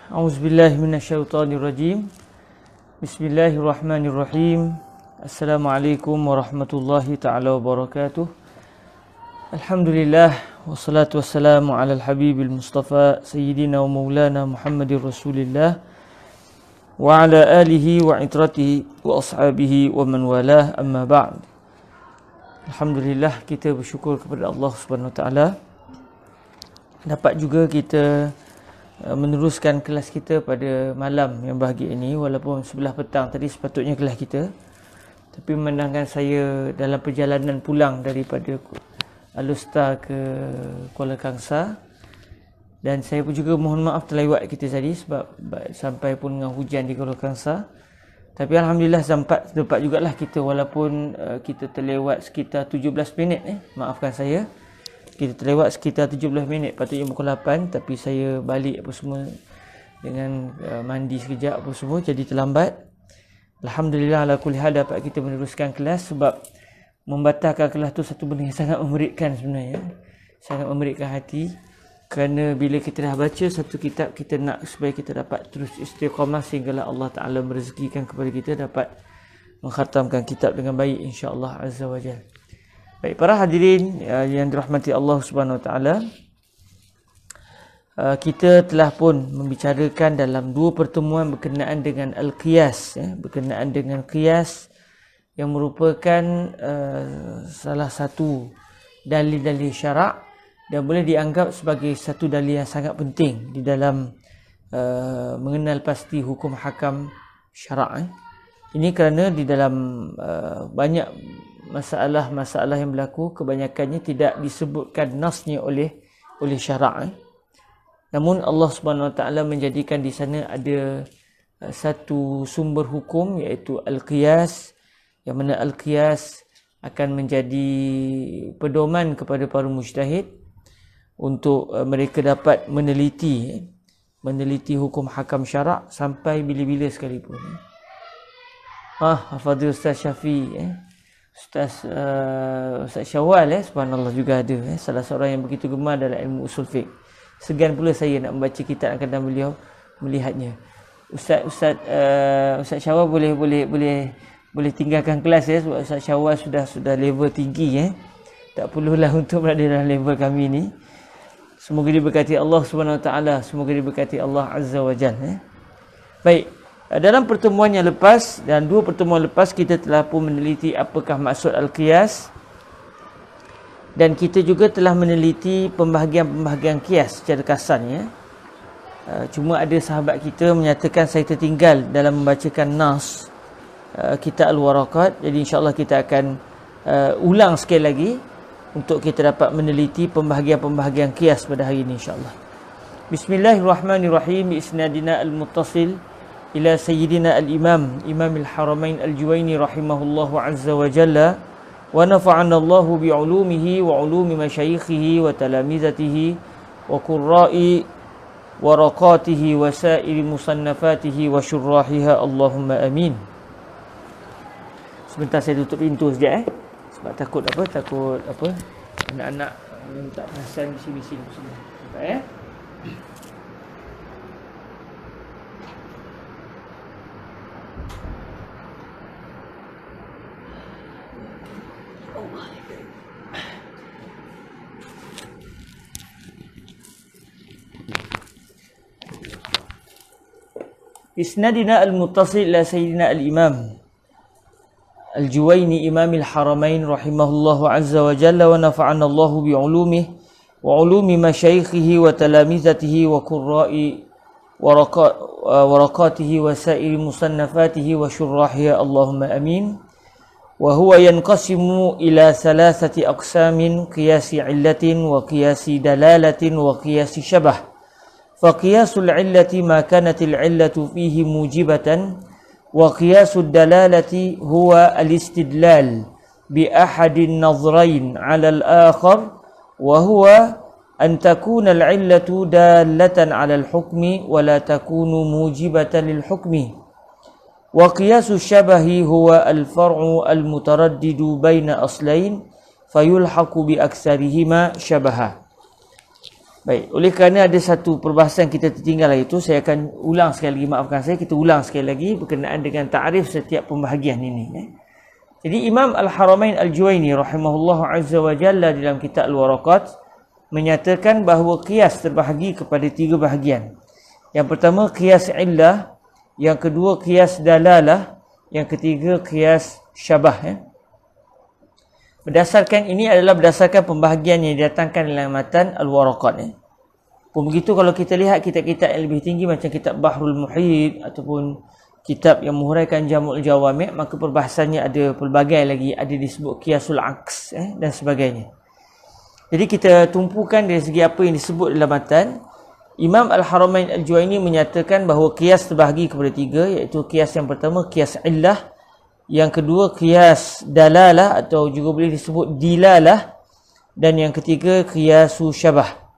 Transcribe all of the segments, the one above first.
A'udzubillahi minasyaitonirrajim. Bismillahirrahmanirrahim. Assalamualaikum warahmatullahi taala wabarakatuh. Alhamdulillah wassalatu wassalamu ala al-habibil mustafa sayyidina wa maulana Muhammadir Rasulillah wa ala alihi wa itratihi wa ashabihi wa man walah, amma ba'd. Alhamdulillah, kita bersyukur kepada Allah Subhanahu wa taala dapat juga kita meneruskan kelas kita pada malam yang bahagia ini, walaupun sebelah petang tadi sepatutnya kelas kita, tapi memandangkan saya dalam perjalanan pulang daripada Alustar ke Kuala Kangsar, dan saya pun juga mohon maaf terlewat kita tadi sebab sampai pun dengan hujan di Kuala Kangsar. Tapi Alhamdulillah sempat jugalah kita, walaupun kita terlewat sekitar 17 minit. Maafkan saya, kita terlewat sekitar 17 minit, patutnya pukul 8, tapi saya balik apa semua dengan mandi sekejap apa semua, jadi terlambat. Alhamdulillah ala kulli hal dapat kita meneruskan kelas, sebab membatalkan kelas tu satu benda yang sangat memeritkan sebenarnya, sangat memeritkan hati, kerana bila kita dah baca satu kitab, kita nak supaya kita dapat terus istiqamah sehinggalah Allah Ta'ala merezekikan kepada kita dapat mengkhatamkan kitab dengan baik, insya-Allah azza wa jalla. Baik, para hadirin yang dirahmati Allah Subhanahu Wa Taala, kita telah pun membicarakan dalam dua pertemuan berkenaan dengan al-qiyas, berkenaan dengan qiyas yang merupakan salah satu dalil-dalil syarak dan boleh dianggap sebagai satu dalil yang sangat penting di dalam mengenal pasti hukum hakam syarak. Ini kerana di dalam banyak masalah-masalah yang berlaku, kebanyakannya tidak disebutkan nasnya oleh syarak. Namun Allah Subhanahu Wa Taala menjadikan di sana ada satu sumber hukum, iaitu al-qiyas, yang mana al-qiyas akan menjadi pedoman kepada para mujtahid untuk mereka dapat meneliti hukum hakam syarak sampai bila-bila sekalipun. Hafadhil Ustaz Syafi, Ustaz Syawal, subhanallah juga ada, salah seorang yang begitu gemar dalam ilmu usul fiqh. Segan pula saya nak membaca kitab akan beliau melihatnya. Ustaz Syawal boleh tinggalkan kelas, sebab Ustaz Syawal sudah level tinggi, tak perlulah untuk berada dalam level kami ni. Semoga diberkati Allah Subhanahu Wa Taala, semoga diberkati Allah Azza wa Jalla. Baik, dalam pertemuan yang lepas dan dua pertemuan lepas, kita telah pun meneliti apakah maksud al-qiyas, dan kita juga telah meneliti pembahagian qiyas secara kasarnya. Cuma ada sahabat kita menyatakan saya tertinggal dalam membacakan nas kitab Al-Waraqat, jadi insya-Allah kita akan ulang sekali lagi untuk kita dapat meneliti pembahagian qiyas pada hari ini, insya-Allah. Bismillahirrahmanirrahim. Isnadina al-muttasil ila sayyidina al-imam Imamil Haramain al-Juwaini rahimahullahu azza wa jalla, wa nafa'ana Allahu bi'ulumihi wa 'ulumi masyayikhihi wa talamizatihi wa qurra'i waraqatihi wa sa'iri musannafatihi wa syurrahiha, Allahumma amin. Sebentar saya tutup pintu sekejap, sebab takut anak-anak minta perasan bising-bising semua. Nampak, Isnadina al-muttasil ila sayyidina al-imam al-Juwaini Imamil Haramain rahimahullahu azza wa jalla, wa nafa'ana Allahu bi'ulumihi wa 'ulumi masyayikhihi wa talamizatihi wa qurra'i waraqatihi wa sa'iri musannafatihi wa syurrahiha, Allahumma amin. Wa huwa yanqasimu ila thalathati aqsamin: qiyasi 'illatin wa qiyasi dalalatin wa qiyasi syabah. فقياس العلة ما كانت العلة فيه موجبة، وقياس الدلالة هو الاستدلال بأحد النظرين على الآخر، وهو أن تكون العلة دالة على الحكم ولا تكون موجبة للحكم. وقياس الشبه هو الفرع المتردد بين أصلين فيلحق بأكثرهما شبها. Baik, oleh kerana ada satu perbahasan kita tertinggal itu, saya akan ulang sekali lagi, maafkan saya, kita ulang sekali lagi berkenaan dengan ta'rif setiap pembahagian ini. Jadi Imam Al-Haramain Al-Juwaini rahimahullah azza wa jalla dalam kitab Al-Waraqat menyatakan bahawa qiyas terbahagi kepada 3 bahagian. Yang pertama qiyas illah, yang kedua qiyas dalalah, yang ketiga qiyas syabah. Berdasarkan ini adalah berdasarkan pembahagian yang didatangkan dalam matan Al-Waraqat. Pun begitu kalau kita lihat kitab-kitab yang lebih tinggi macam kitab Bahrul Muhit ataupun kitab yang menghuraikan Jam'ul Jawami', maka perbahasannya ada pelbagai lagi, ada disebut Qiyasul Aqs dan sebagainya. Jadi kita tumpukan dari segi apa yang disebut dalam matan. Imam Al-Haramain Al-Juwaini menyatakan bahawa qiyas terbahagi kepada 3, iaitu qiyas yang pertama qiyas illah, yang kedua qiyas dalalah atau juga boleh disebut dilalah, dan yang ketiga qiyasu syabah.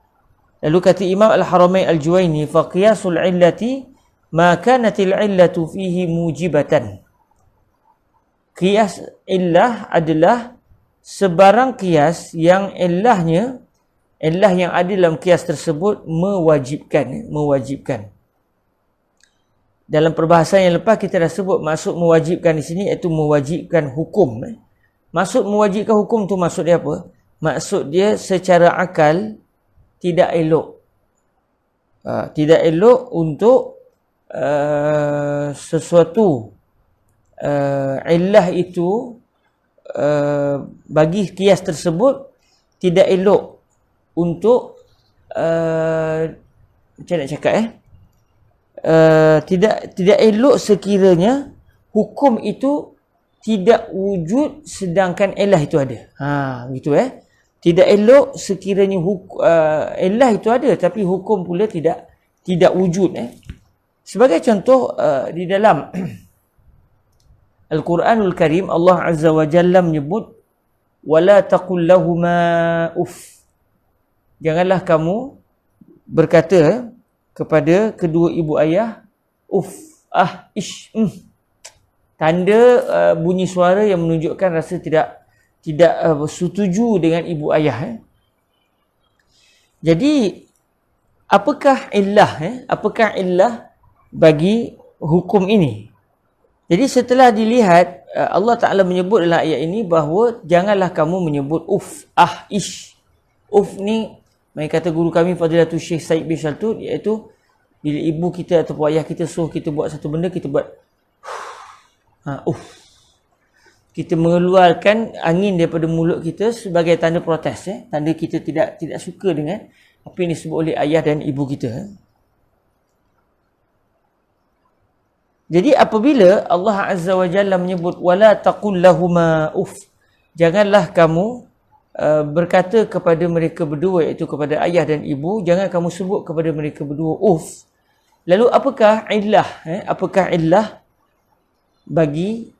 Lalu kata Imam Al-Haramain Al-Juwaini, fa qiyasul illati ma kanatil illatu fihi mujibatan. Qiyas illah adalah sebarang qiyas yang illah yang ada dalam qiyas tersebut mewajibkan. Dalam perbahasan yang lepas kita dah sebut maksud mewajibkan di sini iaitu mewajibkan hukum. Maksud mewajibkan hukum tu maksud dia apa? Maksud dia secara akal tidak elok. Tidak elok untuk sesuatu illah itu bagi qiyas tersebut tidak elok untuk macam nak cakap tidak elok sekiranya hukum itu tidak wujud sedangkan illah itu ada. Begitu Tidak elok sekiranya illah itu ada tapi hukum pula tidak wujud. Sebagai contoh di dalam Al-Quranul Karim, Allah Azza wa Jalla menyebut wala taqul lahuma uff. Janganlah kamu berkata kepada kedua ibu ayah uff, ish, tanda bunyi suara yang menunjukkan rasa tidak setuju dengan ibu ayah. Jadi apakah illah bagi hukum ini? Jadi setelah dilihat, Allah Ta'ala menyebut dalam ayat ini bahawa janganlah kamu menyebut uff, ish. Uff ni, mereka kata guru kami Fadilatul Syekh Said bin Shaltut, iaitu bila ibu kita ataupun ayah kita suruh kita buat satu benda, kita buat kita mengeluarkan angin daripada mulut kita sebagai tanda protes, tanda kita tidak suka dengan apa yang disebut oleh ayah dan ibu kita. Jadi apabila Allah Azza wa Jalla menyebut wala taqul lahuma uff, janganlah kamu berkata kepada mereka berdua, iaitu kepada ayah dan ibu, jangan kamu sebut kepada mereka berdua uff. Lalu apakah illah? Apakah illah bagi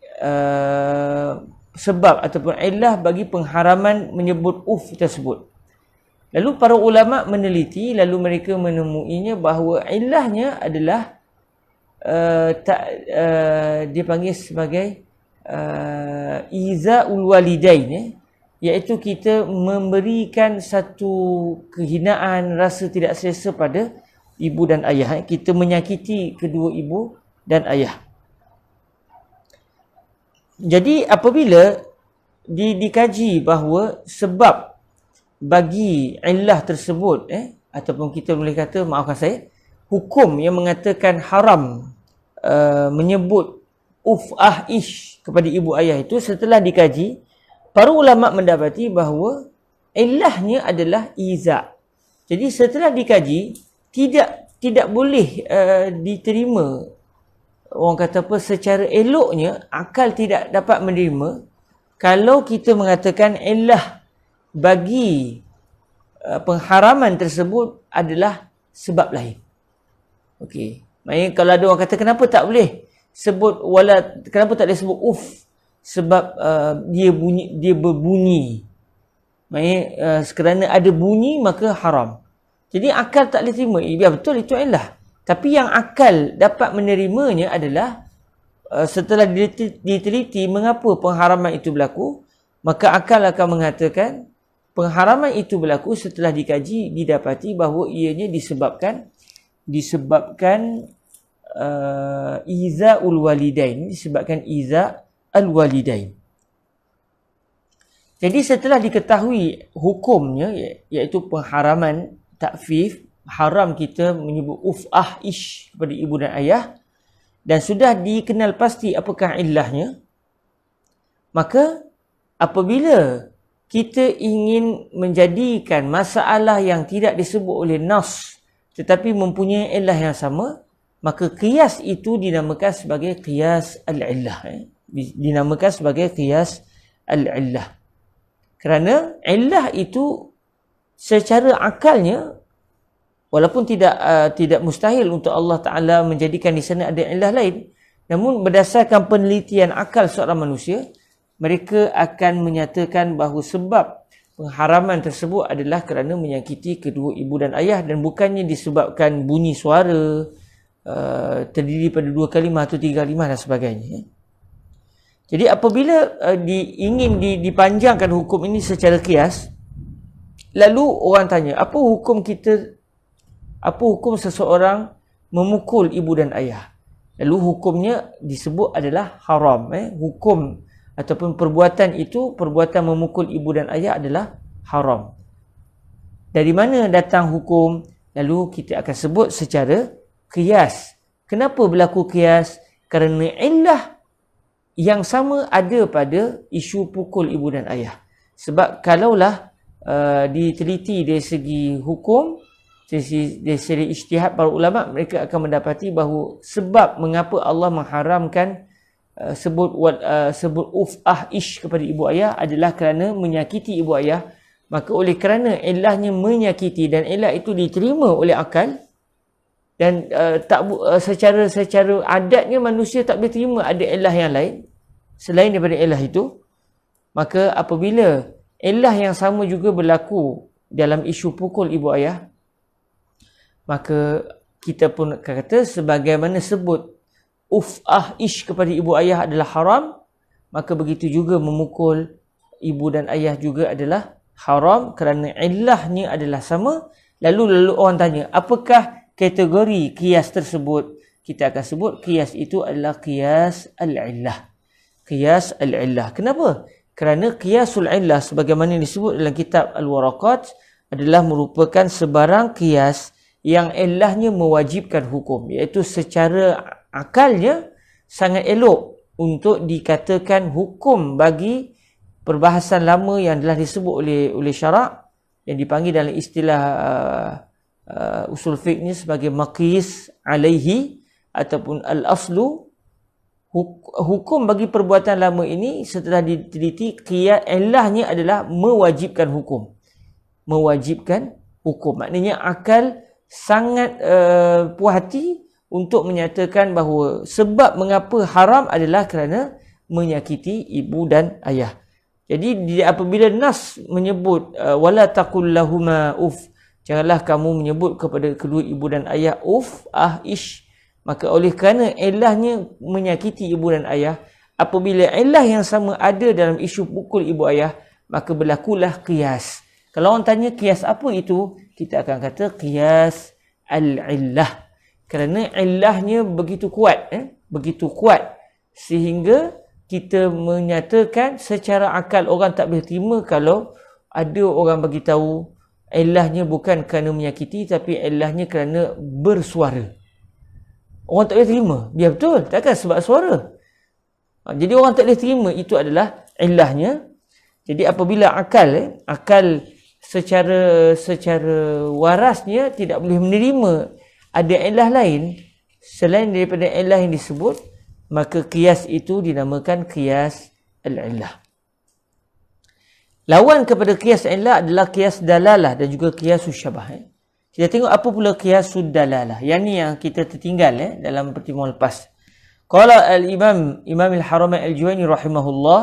sebab ataupun illah bagi pengharaman menyebut uff tersebut? Lalu para ulama meneliti, lalu mereka menemuinya bahawa illahnya adalah dipanggil sebagai iza'ul walidain, iaitu kita memberikan satu kehinaan, rasa tidak selesa pada ibu dan ayah. Kita menyakiti kedua ibu dan ayah. Jadi apabila dikaji bahawa sebab bagi illah tersebut, ataupun kita boleh kata, maafkan saya, hukum yang mengatakan haram menyebut uff, ish kepada ibu ayah itu, setelah dikaji, para ulama mendapati bahawa illahnya adalah iza. Jadi setelah dikaji, tidak boleh diterima, orang kata apa, secara eloknya akal tidak dapat menerima kalau kita mengatakan illah bagi pengharaman tersebut adalah sebab lain. Okey. Maksudnya kalau ada orang kata kenapa tak boleh sebut kenapa tak boleh sebut uff, sebab dia berbunyi. Maksudnya kerana ada bunyi maka haram. Jadi akal tak boleh terima. Ya betul, itu illah. Tapi yang akal dapat menerimanya adalah setelah diteliti mengapa pengharaman itu berlaku, maka akal akan mengatakan pengharaman itu berlaku setelah dikaji, didapati bahawa ianya disebabkan iza'ul walidain, disebabkan iza' al-walidain. Jadi setelah diketahui hukumnya, iaitu pengharaman takfif, haram kita menyebut uf'ah ish kepada ibu dan ayah, dan sudah dikenal pasti apakah illahnya, maka apabila kita ingin menjadikan masalah yang tidak disebut oleh nas tetapi mempunyai illah yang sama, maka qiyas itu dinamakan sebagai qiyas al-illah. Dinamakan sebagai qiyas al-illah. Kerana illah itu secara akalnya, walaupun tidak mustahil untuk Allah Ta'ala menjadikan di sana ada illah lain, namun berdasarkan penelitian akal seorang manusia, mereka akan menyatakan bahawa sebab pengharaman tersebut adalah kerana menyakiti kedua ibu dan ayah, dan bukannya disebabkan bunyi suara terdiri pada 2 kalimah atau 3 kalimah dan sebagainya. Jadi apabila ingin dipanjangkan hukum ini secara qiyas, lalu orang tanya, apa hukum seseorang memukul ibu dan ayah? Lalu hukumnya disebut adalah haram. Hukum ataupun perbuatan itu, perbuatan memukul ibu dan ayah adalah haram. Dari mana datang hukum? Lalu kita akan sebut secara qiyas. Kenapa berlaku qiyas? Kerana illah yang sama ada pada isu pukul ibu dan ayah. Sebab kalaulah diteliti dari segi hukum, dari segi ijtihad para ulama, mereka akan mendapati bahawa sebab mengapa Allah mengharamkan sebut uf'ah ish kepada ibu ayah adalah kerana menyakiti ibu ayah. Maka oleh kerana ilahnya menyakiti dan ilah itu diterima oleh akal, dan secara adatnya manusia tak boleh terima ada ilah yang lain selain daripada ilah itu, maka apabila ilah yang sama juga berlaku dalam isu pukul ibu ayah, maka kita pun kata sebagaimana sebut uf'ah ish kepada ibu ayah adalah haram, maka begitu juga memukul ibu dan ayah juga adalah haram kerana illahnya adalah sama. Lalu orang tanya, apakah kategori qiyas tersebut? Kita akan sebut qiyas itu adalah qiyas al-illah. Qiyas al-illah. Kenapa? Kerana qiyasul illah sebagaimana disebut dalam kitab Al-Waraqat adalah merupakan sebarang qiyas yang illahnya mewajibkan hukum, iaitu secara akalnya sangat elok untuk dikatakan hukum bagi perbahasan lama yang telah disebut oleh syarak, yang dipanggil dalam istilah usul fiqh ni sebagai maqis alaihi ataupun al-aslu. Hukum bagi perbuatan lama ini setelah diteliti, qiyas illahnya adalah mewajibkan hukum. Mewajibkan hukum. Maknanya akal sangat puas hati untuk menyatakan bahawa sebab mengapa haram adalah kerana menyakiti ibu dan ayah. Jadi apabila nas menyebut wala taqul lahuma uf, janganlah kamu menyebut kepada kedua ibu dan ayah uf, ish, maka oleh kerana ilahnya menyakiti ibu dan ayah, apabila ilah yang sama ada dalam isu pukul ibu ayah, maka berlakulah qiyas. Kalau orang tanya qiyas apa itu, kita akan kata qiyas al-illah. Kerana ilahnya begitu kuat, begitu kuat sehingga kita menyatakan secara akal orang tak boleh terima kalau ada orang bagi tahu ilahnya bukan kerana menyakiti, tapi ilahnya kerana bersuara. Orang tak boleh terima. Biar betul, takkan sebab suara. Jadi orang tak boleh terima itu adalah ilahnya. Jadi apabila akal secara warasnya tidak boleh menerima ada ilah lain selain daripada ilah yang disebut, maka qiyas itu dinamakan qiyas al-illah. Lawan kepada qiyas illah adalah qiyas dalalah dan juga qiyasus syabah. Kita tengok apa pula qiyasud dalalah. Yang ni yang kita tertinggal dalam pertemuan lepas. Qala al-Imam al-Haramain al-Juwayni rahimahullah,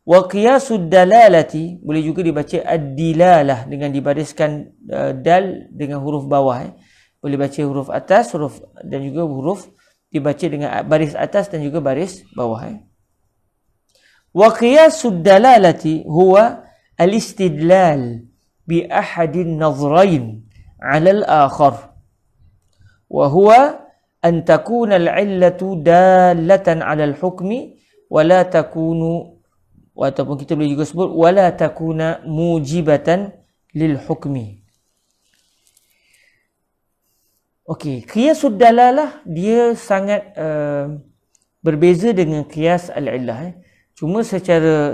wa qiyasud dalalati, boleh juga dibaca ad-dilalah dengan dibariskan dal dengan huruf bawah. Boleh baca huruf atas, huruf dan juga huruf dibaca dengan baris atas dan juga baris bawah. Wa qiyasud dalalati huwa al-istidlal bi ahadin nazrain 'ala al-akhar wa huwa an takuna al-'illatu dallatan 'ala al-hukmi wa la takunu, ataupun kita boleh juga sebut wa la takuna mujibatan lil hukmi. Okey, qiyasud dalalah dia sangat berbeza dengan qiyas al-illah. Cuma secara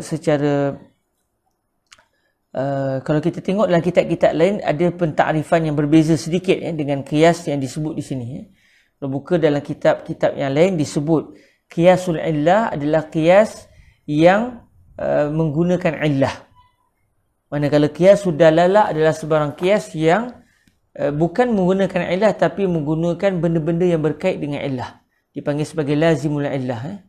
kalau kita tengok dalam kitab-kitab lain ada pentakrifan yang berbeza sedikit dengan qiyas yang disebut di sini. Kalau buka dalam kitab-kitab yang lain disebut qiyasul illah adalah qiyas yang menggunakan illah. Manakala qiyasud dalalah adalah sebarang qiyas yang bukan menggunakan illah tapi menggunakan benda-benda yang berkait dengan illah. Dipanggil sebagai lazimul illah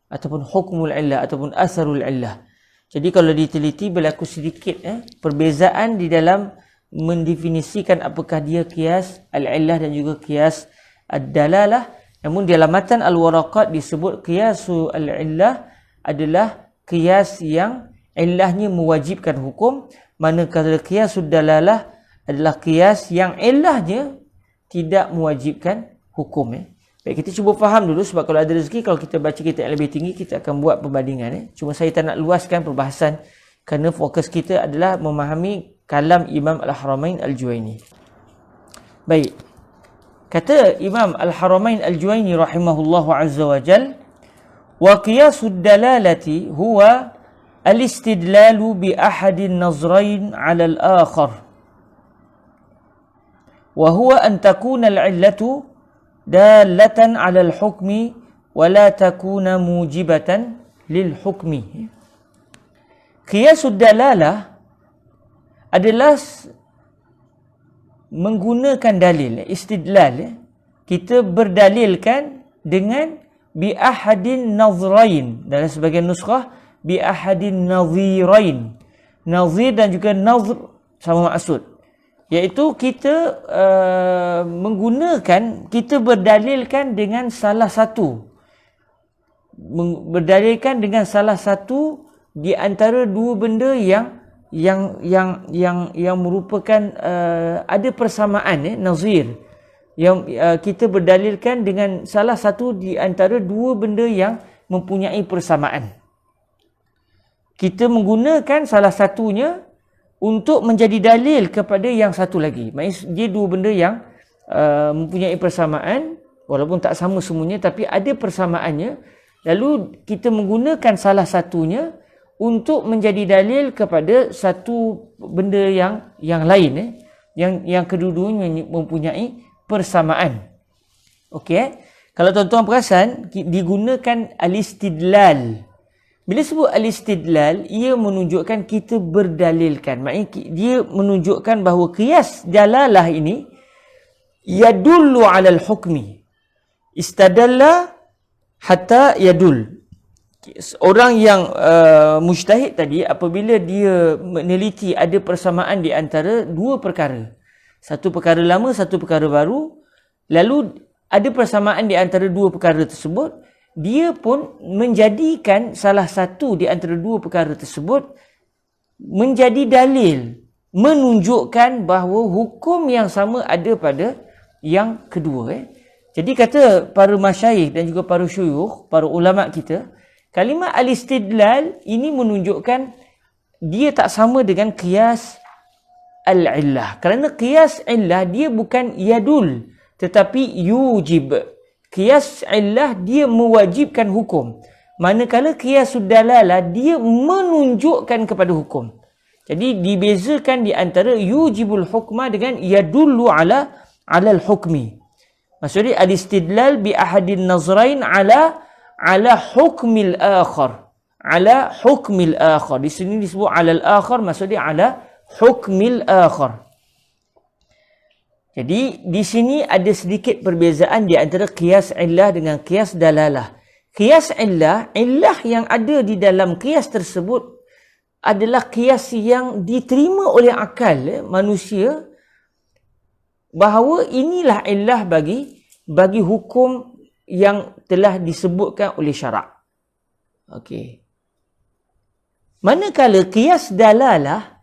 ataupun hukmul illah ataupun asarul illah. Jadi kalau diteliti berlaku sedikit perbezaan di dalam mendefinisikan apakah dia qiyas al-illah dan juga qiyas ad-dalalah. Namun dalam matan al-waraqat disebut qiyasu al-illah adalah qiyas yang illahnya mewajibkan hukum, manakala qiyasud dalalah adalah qiyas yang illahnya tidak mewajibkan hukum. Baik, kita cuba faham dulu, sebab kalau ada rezeki, kalau kita baca kitab yang lebih tinggi, kita akan buat perbandingan. Cuma saya tak nak luaskan perbahasan kerana fokus kita adalah memahami kalam Imam Al-Haramain Al-Juwaini. Baik, kata Imam Al-Haramain Al-Juwaini rahimahullahu azza wa jal, wa qiyasud dalalati huwa al-istidlalu bi ahadin nazrain 'ala al-akhar wa huwa an takuna al-'illatu dalatan 'ala al-hukmi wa la takuna mujibatan lil hukmi. Qiyasud dalalah adalah menggunakan dalil, istidlal. Kita berdalilkan dengan bi ahadin nazrain, dalam sebagian nuskhah bi ahadin nazirain. Nazir dan juga nazr sama maksud, iaitu kita kita berdalilkan dengan salah satu, berdalilkan dengan salah satu di antara dua benda yang merupakan ada persamaan, nazir, yang kita berdalilkan dengan salah satu di antara dua benda yang mempunyai persamaan. Kita menggunakan salah satunya untuk menjadi dalil kepada yang satu lagi. Maksudnya dia dua benda yang mempunyai persamaan, walaupun tak sama semuanya tapi ada persamaannya. Lalu kita menggunakan salah satunya untuk menjadi dalil kepada satu benda yang lain, yang kedua-duanya mempunyai persamaan. Okey. Kalau tuan-tuan perasan, digunakan al-istidlal. Bila sebut al-istidlal, ia menunjukkan kita berdalilkan. Maknanya dia menunjukkan bahawa qiyas dalalah ini yadullu 'ala al-hukmi. Istadalla hatta yadul. Orang yang mujtahid tadi, apabila dia meneliti ada persamaan di antara dua perkara, satu perkara lama, satu perkara baru, lalu ada persamaan di antara dua perkara tersebut, dia pun menjadikan salah satu di antara dua perkara tersebut menjadi dalil, menunjukkan bahawa hukum yang sama ada pada yang kedua. Jadi kata para masyayikh dan juga para syuyukh, para ulama kita, kalimah al-istidlal ini menunjukkan dia tak sama dengan qiyas al-illah. Kerana qiyas illah dia bukan yadul tetapi yujib. Qiyas illah dia mewajibkan hukum. Manakala qiyasud dalalah dia menunjukkan kepada hukum. Jadi dibezakan di antara yujibul hukma dengan yadullu ala al-hukmi. Maksudnya al-istidlal bi ahadin nazrain ala hukmil akhar. Ala hukmil akhar. Di sini disebut ala al-akhar, maksudnya ala hukmil akhar. Jadi di sini ada sedikit perbezaan di antara qiyas illah dengan qiyas dalalah. Qiyas illah yang ada di dalam qiyas tersebut adalah qiyas yang diterima oleh akal manusia, bahawa inilah illah bagi hukum yang telah disebutkan oleh syarak. Okey. Manakala qiyas dalalah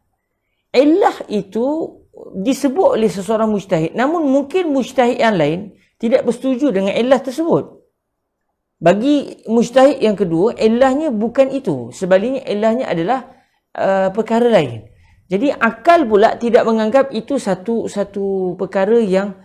illah itu disebut oleh seseorang mujtahid, namun mungkin mujtahid yang lain tidak bersetuju dengan illah tersebut. Bagi mujtahid yang kedua, illahnya bukan itu, sebaliknya illahnya adalah perkara lain. Jadi akal pula tidak menganggap itu satu perkara yang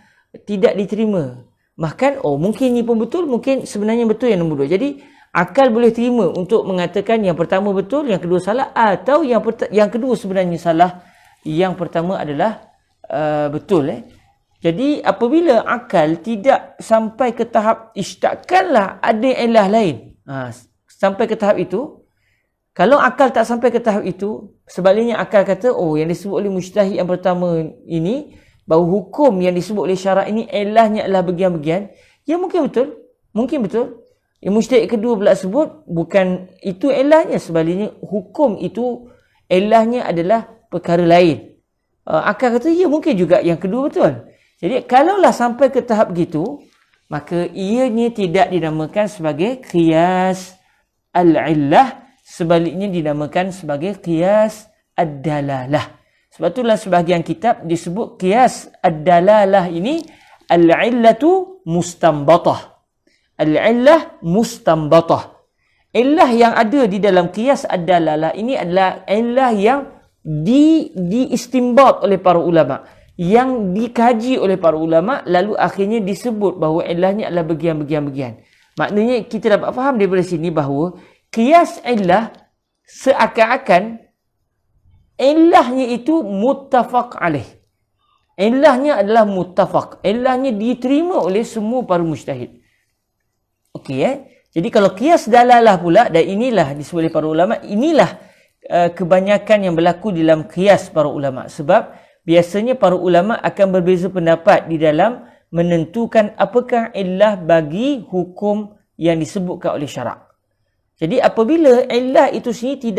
tidak diterima. Bahkan mungkin ini pun betul, mungkin sebenarnya betul yang nombor 2. Jadi akal boleh terima untuk mengatakan yang pertama betul, yang kedua salah, atau yang kedua sebenarnya salah, yang pertama adalah betul. Jadi apabila akal tidak sampai ke tahap takkanlah ada ilah lain. Sampai ke tahap itu, kalau akal tak sampai ke tahap itu, sebaliknya akal kata, yang disebut oleh mujtahid yang pertama ini, bahawa hukum yang disebut oleh syarak ini ilahnya adalah bagian-bagian, ya mungkin betul. Mungkin betul. Yang mujtahid kedua pula sebut, bukan itu ilahnya, sebaliknya hukum itu ilahnya adalah perkara lain. Akal kata, ya mungkin juga yang kedua betul. Jadi kalaulah sampai ke tahap gitu, maka ianya tidak dinamakan sebagai qiyas al-illah, sebaliknya dinamakan sebagai qiyas ad-dalalah. Sebab itulah sebahagian kitab disebut qiyas ad-dalalah ini al-illatu mustanbatah. Al-illah mustanbatah. Illah yang ada di dalam qiyas ad-dalalah ini adalah illah yang diistimbat oleh para ulama, yang dikaji oleh para ulama, lalu akhirnya disebut bahawa illahnya adalah bagian-bagian. Maknanya kita dapat faham daripada sini bahawa qiyas illah seakan-akan illahnya itu muttafaq alaih. Illahnya adalah muttafaq. Illahnya diterima oleh semua para mujtahid. Okey. Jadi kalau qiyas dalalah pula, dan inilah disebut oleh para ulama, inilah kebanyakan yang berlaku dalam qiyas para ulama. Sebab biasanya para ulama akan berbeza pendapat di dalam menentukan apakah illah bagi hukum yang disebutkan oleh syarak. Jadi apabila illah itu sendiri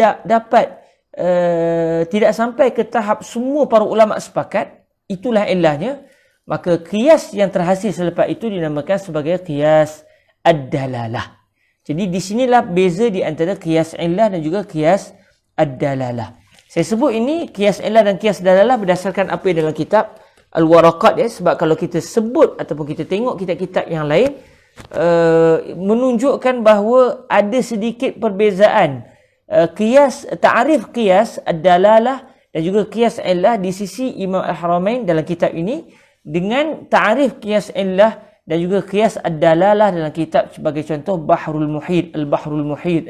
tidak sampai ke tahap semua para ulama sepakat, itulah illahnya, maka qiyas yang terhasil selepas itu dinamakan sebagai qiyas ad-dalalah. Jadi di sinilah beza di antara qiyas illah dan juga qiyas ad-dalalah. Saya sebut ini qiyas illah dan qiyas dalalah berdasarkan apa yang dalam kitab Al-Waraqat, sebab kalau kita sebut ataupun kita tengok kitab-kitab yang lain, menunjukkan bahawa ada sedikit perbezaan ta'arif qiyas ad-dalalah dan juga qiyas illah di sisi Imam Al-Haramain dalam kitab ini, dengan ta'arif qiyas illah dan juga qiyas ad-dalalah dalam kitab sebagai contoh Bahrul Muhit, Al-Bahrul Muhit,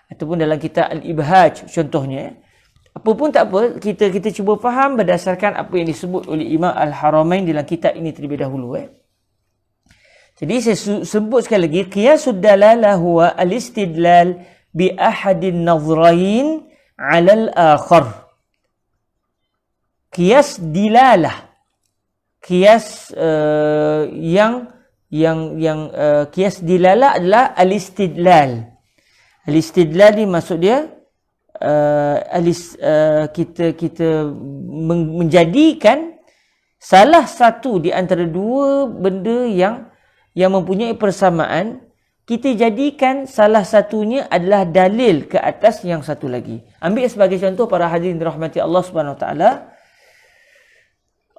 ataupun dalam kitab Al-Ibhaj contohnya. Apa pun tak apa, kita cuba faham berdasarkan apa yang disebut oleh Imam Al-Haramain dalam kitab ini terlebih dahulu. Jadi saya sebut sekali lagi, qiyasud dalalah huwa al-istidlal bi ahadin nadhrain 'ala al-akhar. Qiyas dilalah. Qiyas qiyas dilalah adalah al-istidlal. Al-istidlal ni maksud dia kita menjadikan salah satu di antara dua benda yang mempunyai persamaan, kita jadikan salah satunya adalah dalil ke atas yang satu lagi. Ambil sebagai contoh para hadirin dirahmati Allah Subhanahu Wa Taala.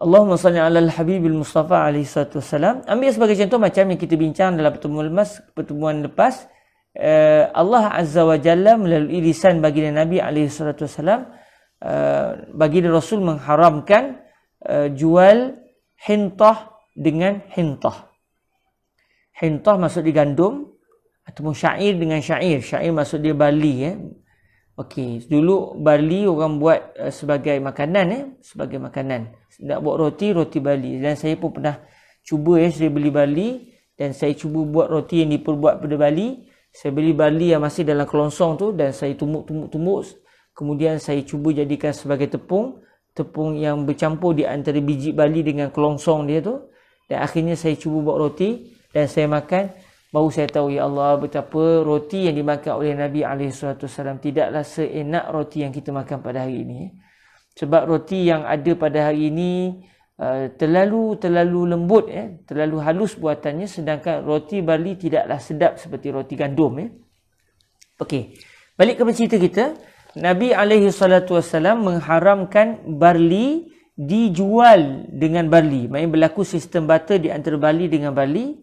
Allahumma salli ala al-habibil Mustafa alaihi salatu wassalam. Ambil sebagai contoh macam yang kita bincang dalam pertemuan lepas. Allah Azza wa Jalla melalui lisan baginda Nabi alaihi salatu wassalam, baginda Rasul mengharamkan jual hintah dengan hintah. Hintah maksud dia gandum, ataupun syair dengan syair. Syair maksud dia barley. Okey, dulu barley orang buat sebagai makanan, sebagai makanan. Nak buat roti barley. Dan saya pun pernah cuba saya beli barley dan saya cuba buat roti yang diperbuat pada barley. Saya beli barley yang masih dalam kelongsong tu dan saya tumbuk. Kemudian saya cuba jadikan sebagai tepung yang bercampur di antara biji barley dengan kelongsong dia tu. Dan akhirnya saya cuba buat roti dan saya makan. Baru saya tahu, ya Allah, betapa roti yang dimakan oleh Nabi SAW tidaklah seenak roti yang kita makan pada hari ini. Sebab roti yang ada pada hari ini terlalu lembut, terlalu halus buatannya, sedangkan roti barley tidaklah sedap seperti roti gandum. Okey, balik kepada cerita kita. Nabi SAW mengharamkan barley dijual dengan barley. Maksudnya berlaku sistem barter di antara barley dengan barley.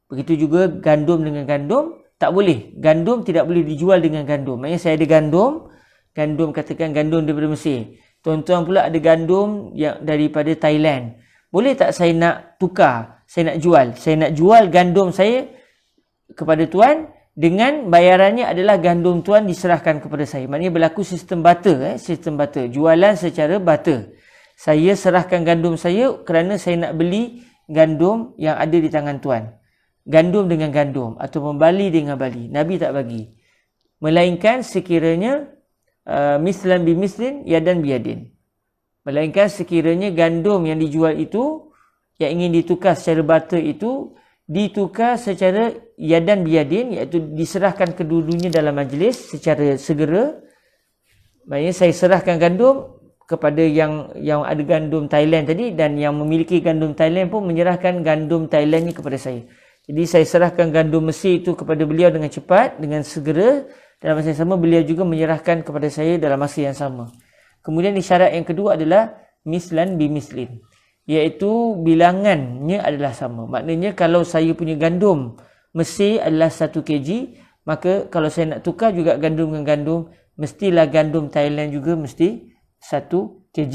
Begitu juga gandum dengan gandum. Tak boleh. Gandum tidak boleh dijual dengan gandum. Maksudnya saya ada gandum katakan gandum daripada Mesir. Tuan-tuan pula ada gandum yang daripada Thailand. Boleh tak saya nak tukar? Saya nak jual. Saya nak jual gandum saya kepada tuan dengan bayarannya adalah gandum tuan diserahkan kepada saya. Maknanya berlaku sistem barter. Sistem barter. Jualan secara barter. Saya serahkan gandum saya kerana saya nak beli gandum yang ada di tangan tuan. Gandum dengan gandum ataupun barley dengan barley. Nabi tak bagi. Melainkan sekiranya mislan bi mislin yadan biyadin. Melainkan sekiranya gandum yang dijual itu, yang ingin ditukar secara barter itu, ditukar secara yadan biyadin, iaitu diserahkan kedua-duanya dalam majlis secara segera. Maksudnya saya serahkan gandum kepada yang ada gandum Thailand tadi, dan yang memiliki gandum Thailand pun menyerahkan gandum Thailandnya kepada saya. Jadi saya serahkan gandum Mesir itu kepada beliau dengan cepat, dengan segera. Dalam masa yang sama, beliau juga menyerahkan kepada saya dalam masa yang sama. Kemudian syarat yang kedua adalah mislan bi mislin, iaitu bilangannya adalah sama. Maknanya kalau saya punya gandum Mesir adalah 1 kg, maka kalau saya nak tukar juga gandum dengan gandum, mestilah gandum Thailand juga mesti 1 kg.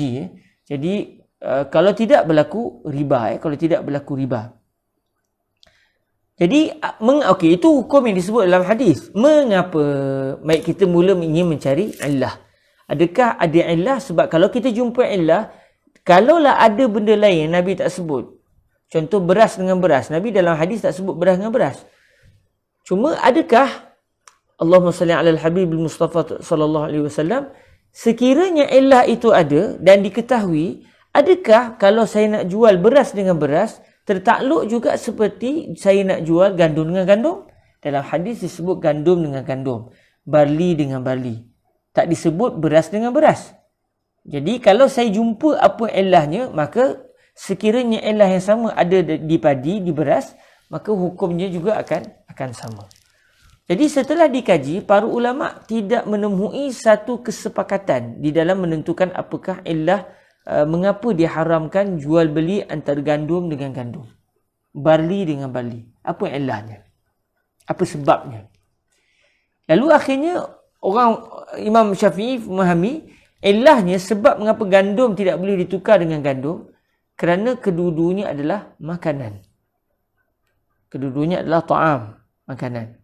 Jadi kalau tidak berlaku riba. Kalau tidak berlaku riba. Jadi, itu hukum yang disebut dalam hadis. Mengapa? Baik, kita mula ingin mencari illah. Adakah ada illah? Sebab kalau kita jumpa illah, kalaulah ada benda lain yang Nabi tak sebut. Contoh beras dengan beras. Nabi dalam hadis tak sebut beras dengan beras. Cuma adakah Allahumma salli ala al-habib al-Mustafa sallallahu alaihi wasallam, sekiranya illah itu ada dan diketahui, adakah kalau saya nak jual beras dengan beras, tertakluk juga seperti saya nak jual gandum dengan gandum? Dalam hadis disebut gandum dengan gandum, barley dengan barley. Tak disebut beras dengan beras. Jadi kalau saya jumpa apa ilahnya, maka sekiranya ilah yang sama ada di padi, di beras, maka hukumnya juga akan sama. Jadi setelah dikaji, para ulama tidak menemui satu kesepakatan di dalam menentukan apakah ilah mengapa diharamkan jual beli antara gandum dengan gandum, barley dengan barley. Apa ilahnya? Apa sebabnya? Lalu akhirnya Imam Syafi'i memahami ilahnya, sebab mengapa gandum tidak boleh ditukar dengan gandum, kerana kedua-duanya adalah makanan. Kedua-duanya adalah ta'am, makanan.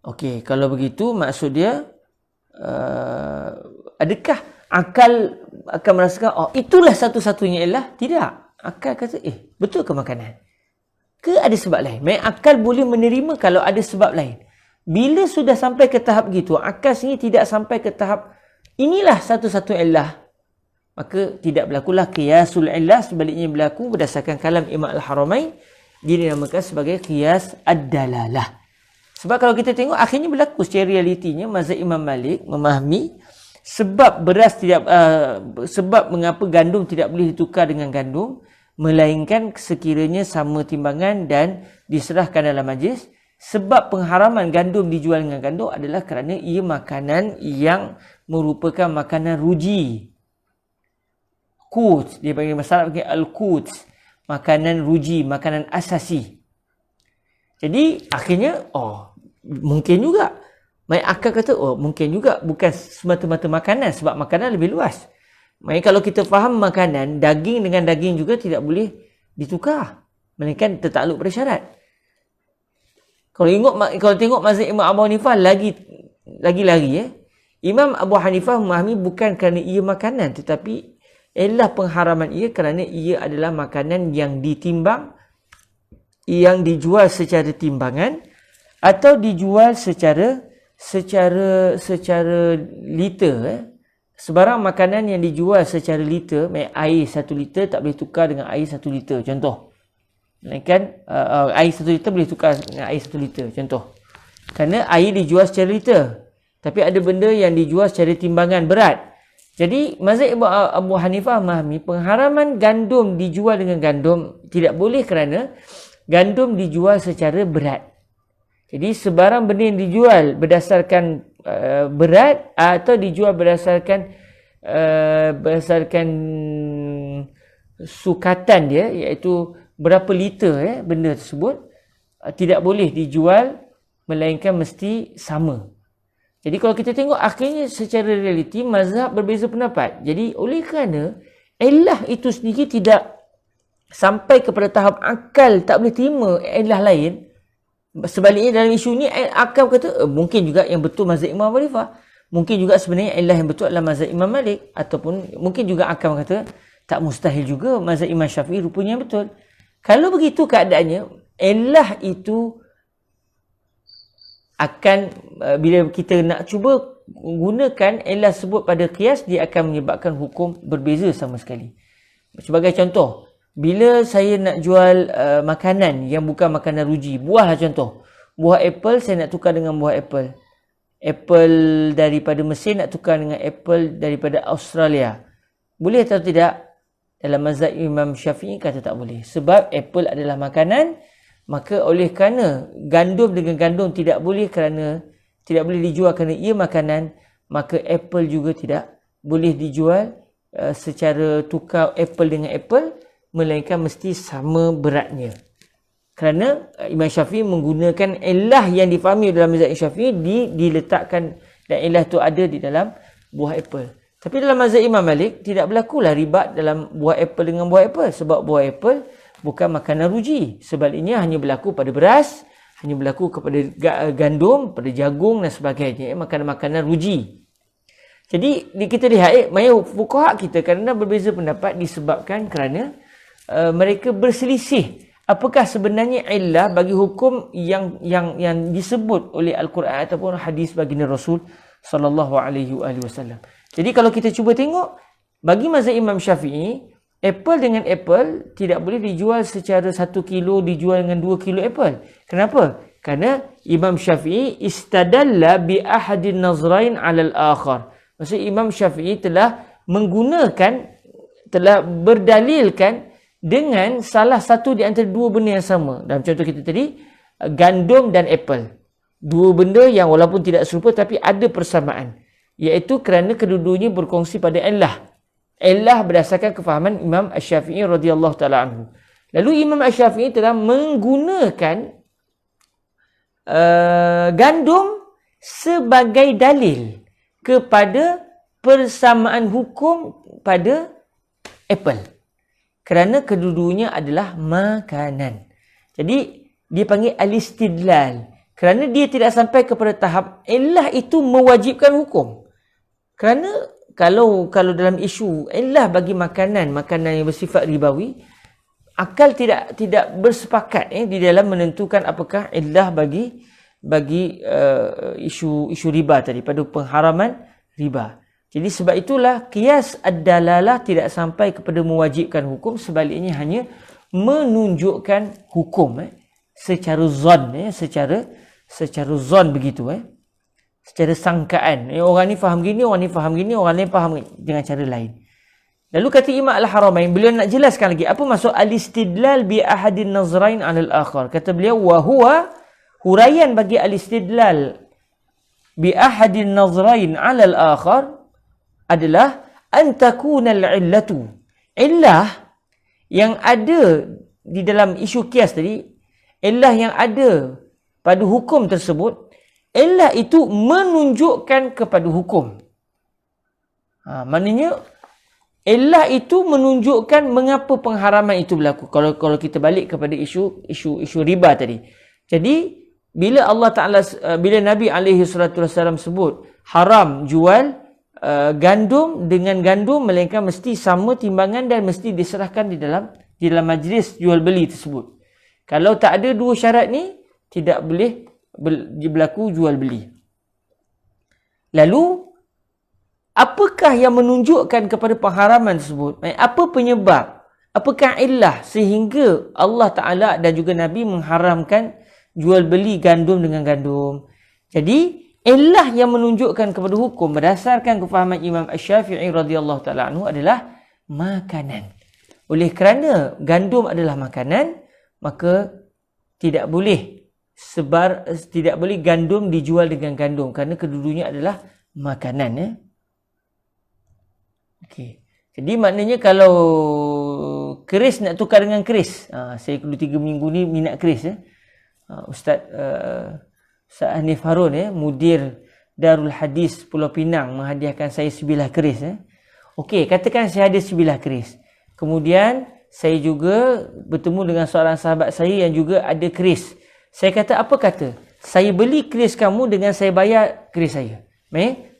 Okey, kalau begitu maksud dia adakah akal akan merasakan itulah satu-satunya ilah? Tidak. Akal kata betul ke makanan? Ke ada sebab lain? Akal boleh menerima kalau ada sebab lain. Bila sudah sampai ke tahap gitu, akal sendiri tidak sampai ke tahap inilah satu-satu ilah, maka tidak berlakulah qiyasul ilah. Sebaliknya berlaku berdasarkan kalam Imam Al-Haramain, dia dinamakan sebagai qiyas ad-dalalah. Sebab kalau kita tengok akhirnya berlaku secara realitinya, mazhab Imam Malik memahami sebab beras tidak sebab mengapa gandum tidak boleh ditukar dengan gandum, melainkan sekiranya sama timbangan dan diserahkan dalam majlis. Sebab pengharaman gandum dijual dengan gandum adalah kerana ia makanan yang merupakan makanan ruji. Qut, dia panggil masalah panggil al-qut, makanan ruji, makanan asasi. Jadi akhirnya mungkin juga. Mai akal kata mungkin juga, bukan semata-mata makanan, sebab makanan lebih luas. Mai kalau kita faham makanan, daging dengan daging juga tidak boleh ditukar, melainkan tertakluk pada syarat. Kalau tengok mazhab Imam Abu Hanifah lagi. Imam Abu Hanifah memahami bukan kerana ia makanan, tetapi ialah pengharaman ia kerana ia adalah makanan yang ditimbang, yang dijual secara timbangan atau dijual secara liter. Sebarang makanan yang dijual secara liter, air 1 liter tak boleh tukar dengan air 1 liter, contoh. Melainkan air 1 liter boleh tukar dengan air 1 liter, contoh. Kerana air dijual secara liter, tapi ada benda yang dijual secara timbangan berat. Jadi mazhab Abu Hanifah memahami pengharaman gandum dijual dengan gandum tidak boleh kerana gandum dijual secara berat. Jadi sebarang benda yang dijual berdasarkan berat atau dijual berdasarkan sukatan dia, iaitu berapa liter benda tersebut, tidak boleh dijual melainkan mesti sama. Jadi kalau kita tengok akhirnya secara realiti mazhab berbeza pendapat. Jadi oleh kerana illah itu sendiri tidak sampai kepada tahap akal tak boleh terima illah lain. Sebaliknya dalam isu ni akal kata mungkin juga yang betul mazhab Imam Abu Hanifah. Mungkin juga sebenarnya illah yang betul adalah mazhab Imam Malik. Ataupun mungkin juga akal kata tak mustahil juga mazhab Imam Syafi'i rupanya yang betul. Kalau begitu keadaannya, illah itu akan bila kita nak cuba gunakan illah sebut pada qiyas, dia akan menyebabkan hukum berbeza sama sekali. Sebagai contoh, bila saya nak jual makanan yang bukan makanan ruji, buah lah contoh. Buah apple saya nak tukar dengan buah apple. Apple daripada Mesir nak tukar dengan apple daripada Australia. Boleh atau tidak? Dalam mazhab Imam Syafi'i kata tak boleh. Sebab apple adalah makanan, maka oleh kerana gandum dengan gandum tidak boleh dijual kerana ia makanan, maka apple juga tidak boleh dijual secara tukar apple dengan apple, melainkan mesti sama beratnya. Kerana Imam Syafi'i menggunakan illah yang difahami dalam mazhab Syafi'i diletakkan, dan illah itu ada di dalam buah apple. Tapi dalam mazhab Imam Malik tidak berlakulah ribat dalam buah apple dengan buah apple, sebab buah apple bukan makanan ruji. Sebaliknya hanya berlaku pada beras, hanya berlaku kepada gandum, pada jagung dan sebagainya, makanan-makanan ruji. Jadi kita lihat fuqaha kita kadang-kadang berbeza pendapat disebabkan kerana mereka berselisih apakah sebenarnya illah bagi hukum yang disebut oleh Al-Quran ataupun hadis baginda Rasul sallallahu alaihi wasallam. Jadi kalau kita cuba tengok, bagi mazhab Imam Syafi'i, apple dengan apple tidak boleh dijual secara 1 kilo dijual dengan 2 kilo apple. Kenapa? Kerana Imam Syafi'i istadalla bi ahadin nazrain 'ala al-akhar. Maksud Imam Syafi'i telah berdalilkan dengan salah satu di antara dua benda yang sama. Dalam contoh kita tadi, gandum dan apple. Dua benda yang walaupun tidak serupa tapi ada persamaan. Iaitu kerana kedua-duanya berkongsi pada illah. Illah berdasarkan kefahaman Imam Asy-Syafi'i radhiyallahu ta'ala anhu. Lalu Imam Asy-Syafi'i telah menggunakan gandum sebagai dalil kepada persamaan hukum pada apple. Kerana kedua-duanya adalah makanan. Jadi dia panggil al-istidlal. Kerana dia tidak sampai kepada tahap illah itu mewajibkan hukum. Kerana kalau dalam isu illah bagi makanan yang bersifat ribawi, akal tidak bersepakat di dalam menentukan apakah illah bagi isu riba tadi, pada pengharaman riba. Jadi sebab itulah qiyas ad-dalalah tidak sampai kepada mewajibkan hukum, sebaliknya hanya menunjukkan hukum secara zon, secara zon begitu, secara sangkaan. Orang ni faham gini, orang ni faham gini, orang lain faham dengan cara lain. Lalu kata Imam Al-Haramain, beliau nak jelaskan lagi apa maksud al-istidlal bi ahadin nazrain 'alal akhar. Kata beliau, wa huwa, huraian bagi al-istidlal bi ahadin nazrain 'alal akhar adalah antakuna al-illatu. Illah yang ada di dalam isu qiyas tadi, illah yang ada pada hukum tersebut, illah itu menunjukkan kepada hukum. Maknanya illah itu menunjukkan mengapa pengharaman itu berlaku. Kalau kita balik kepada isu riba tadi. Jadi bila bila Nabi alaihi salatu wasallam sebut haram jual gandum dengan gandum, melainkan mesti sama timbangan dan mesti diserahkan di dalam majlis jual beli tersebut. Kalau tak ada dua syarat ni, tidak boleh berlaku jual beli. Lalu apakah yang menunjukkan kepada pengharaman tersebut? Apa penyebab? Apakah illah sehingga Allah Ta'ala dan juga Nabi mengharamkan jual beli gandum dengan gandum? Jadi illah yang menunjukkan kepada hukum berdasarkan kefahaman Imam Asy-Syafi'i radhiyallahu ta'ala anhu adalah makanan. Oleh kerana gandum adalah makanan, maka tidak boleh tidak boleh gandum dijual dengan gandum kerana kedua-duanya adalah makanan. Okey. Jadi maknanya kalau keris nak tukar dengan keris, saya dulu 3 minggu ni minat keris. Ustaz Hanif Harun, mudir Darul Hadis Pulau Pinang menghadiahkan saya sebilah keris. Okey, katakan saya ada sebilah keris. Kemudian saya juga bertemu dengan seorang sahabat saya yang juga ada keris. Saya kata, apa kata? Saya beli keris kamu dengan saya bayar keris saya.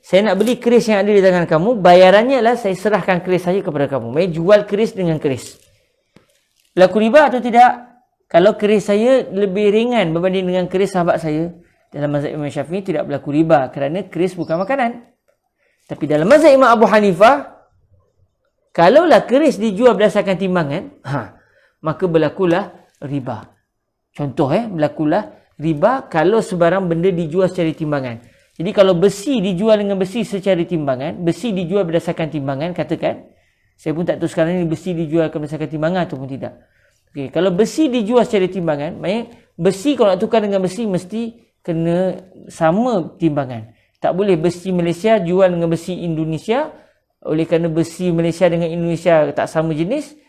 Saya nak beli keris yang ada di tangan kamu, bayarannya adalah saya serahkan keris saya kepada kamu. Jual keris dengan keris. Berlaku riba atau tidak? Kalau keris saya lebih ringan berbanding dengan keris sahabat saya, dalam mazhab Imam Syafi'i tidak berlaku riba kerana keris bukan makanan. Tapi dalam mazhab Imam Abu Hanifah, kalaulah keris dijual berdasarkan timbangan, maka berlakulah riba. Contoh, berlakulah riba kalau sebarang benda dijual secara timbangan. Jadi kalau besi dijual dengan besi secara timbangan, besi dijual berdasarkan timbangan, katakan, saya pun tak tahu sekarang ni besi dijual berdasarkan timbangan ataupun tidak. Okey, kalau besi dijual secara timbangan, maknanya besi kalau nak tukar dengan besi mesti kena sama timbangan. Tak boleh besi Malaysia jual dengan besi Indonesia, oleh kerana besi Malaysia dengan Indonesia tak sama jenis.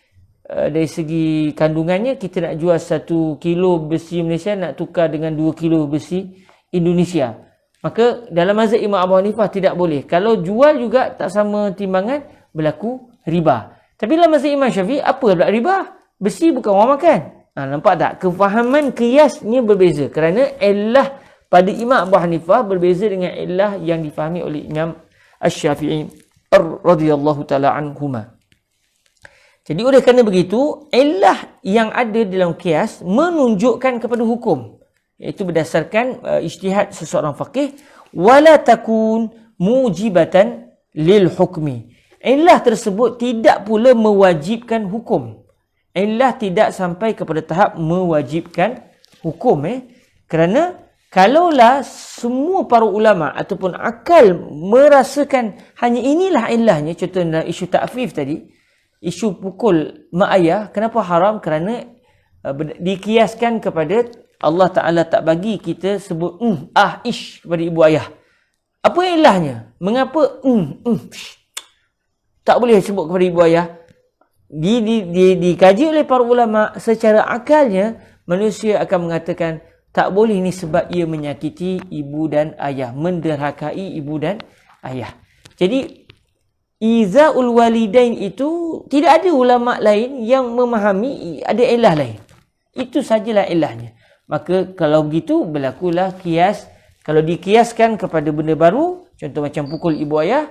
Dari segi kandungannya, kita nak jual 1 kilo besi Malaysia nak tukar dengan 2 kilo besi Indonesia. Maka dalam mazhab Imam Abu Hanifah tidak boleh. Kalau jual juga tak sama timbangan, berlaku riba. Tapi dalam mazhab Imam Syafi'i, apa pula riba? Besi bukan orang makan. Nampak tak? Kefahaman kiasnya berbeza. Kerana illah pada Imam Abu Hanifah berbeza dengan illah yang difahami oleh Imam Asy-Syafi'i radhiyallahu taala anhuma. Jadi oleh kerana begitu, illah yang ada dalam kias menunjukkan kepada hukum, iaitu berdasarkan ijtihad seseorang faqih, wala takun mujibatan lil hukmi. Illah tersebut tidak pula mewajibkan hukum. Illah tidak sampai kepada tahap mewajibkan hukum. Kerana kalaulah semua para ulama ataupun akal merasakan hanya inilah illahnya, contohnya isu ta'fif tadi, isu pukul mak ayah, kenapa haram? Kerana dikiaskan kepada Allah Ta'ala tak bagi kita sebut ish kepada ibu ayah. Apa ilahnya? Mengapa tak boleh sebut kepada ibu ayah? Dikaji oleh para ulama, secara akalnya manusia akan mengatakan tak boleh ni sebab ia menyakiti ibu dan ayah, menderhakai ibu dan ayah. Jadi Izaul walidain itu tidak ada ulama lain yang memahami ada ilah lain. Itu sajalah ilahnya. Maka kalau begitu berlakulah kias. Kalau dikiaskan kepada benda baru, contoh macam pukul ibu ayah,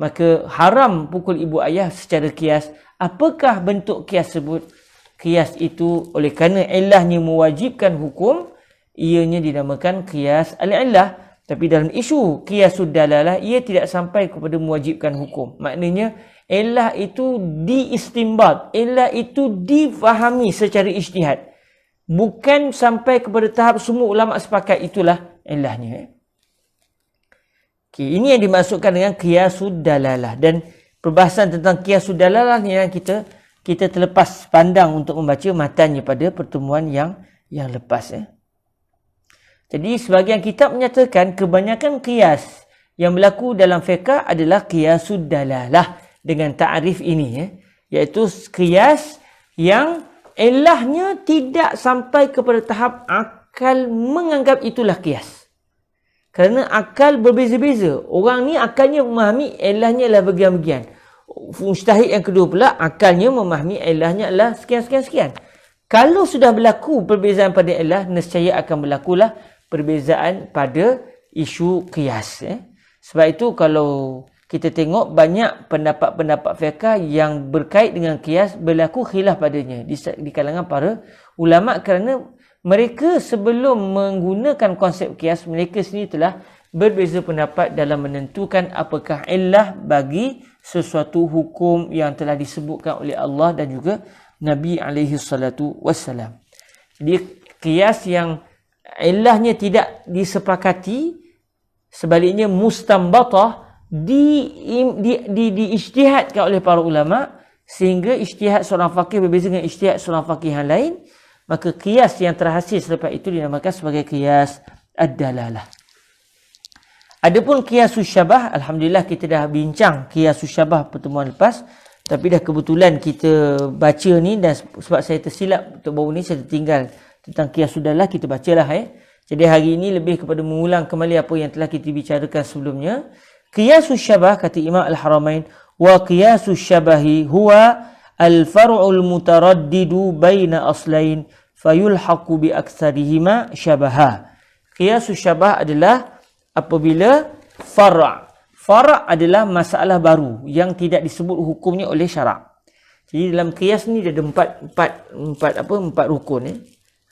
maka haram pukul ibu ayah secara kias. Apakah bentuk kias tersebut? Kias itu oleh kerana ilahnya mewajibkan hukum, ianya dinamakan kias al-illah. Tapi dalam isu qiyasud dalalah, ia tidak sampai kepada mewajibkan hukum. Maknanya, illah itu diistimbat. Illah itu difahami secara ijtihad. Bukan sampai kepada tahap semua ulama sepakat itulah illahnya. Okay, ini yang dimaksudkan dengan qiyasud dalalah. Dan perbahasan tentang qiyasud dalalah ni yang kita terlepas pandang untuk membaca matanya pada pertemuan yang lepas. Jadi sebahagian kitab menyatakan kebanyakan qiyas yang berlaku dalam fiqh adalah qiyasud dalalah dengan ta'rif ini, iaitu qiyas yang ilahnya tidak sampai kepada tahap akal menganggap itulah qiyas. Kerana akal berbeza-beza. Orang ni akalnya memahami ilahnya adalah bagian-bagian. Mujtahid yang kedua pula akalnya memahami ilahnya adalah sekian-sekian-sekian. Kalau sudah berlaku perbezaan pada ilah, nescaya akan berlakulah perbezaan pada isu qiyas. Sebab itu kalau kita tengok banyak pendapat-pendapat fiqh yang berkait dengan qiyas berlaku khilaf padanya di kalangan para ulama, kerana mereka sebelum menggunakan konsep qiyas, mereka sendiri telah berbeza pendapat dalam menentukan apakah illah bagi sesuatu hukum yang telah disebutkan oleh Allah dan juga Nabi SAW. Jadi qiyas yang ilahnya tidak disepakati, sebaliknya mustambatah, diijtihadkan oleh para ulama, sehingga ijtihad seorang faqih berbeza dengan ijtihad seorang faqih yang lain, Maka qiyas yang terhasil selepas itu dinamakan sebagai qiyas ad-dalalah. Adapun qiyasus syabah, alhamdulillah kita dah bincang qiyasus syabah pertemuan lepas, tapi dah kebetulan kita baca ni, dan sebab saya tersilap untuk baru ni saya tertinggal tentang qiyas dalalah, kita bacalah Jadi hari ini lebih kepada mengulang kembali apa yang telah kita bicarakan sebelumnya. Qiyasus syabah, kata Imam Al-Haramain, wa qiyasus syabahi huwa al-far'ul mutaraddidu baina aslain fayulhaqu bi aktsarihima syabaha. Qiyasus syabah adalah apabila far' adalah masalah baru yang tidak disebut hukumnya oleh syarak. Jadi dalam qiyas ni ada empat rukun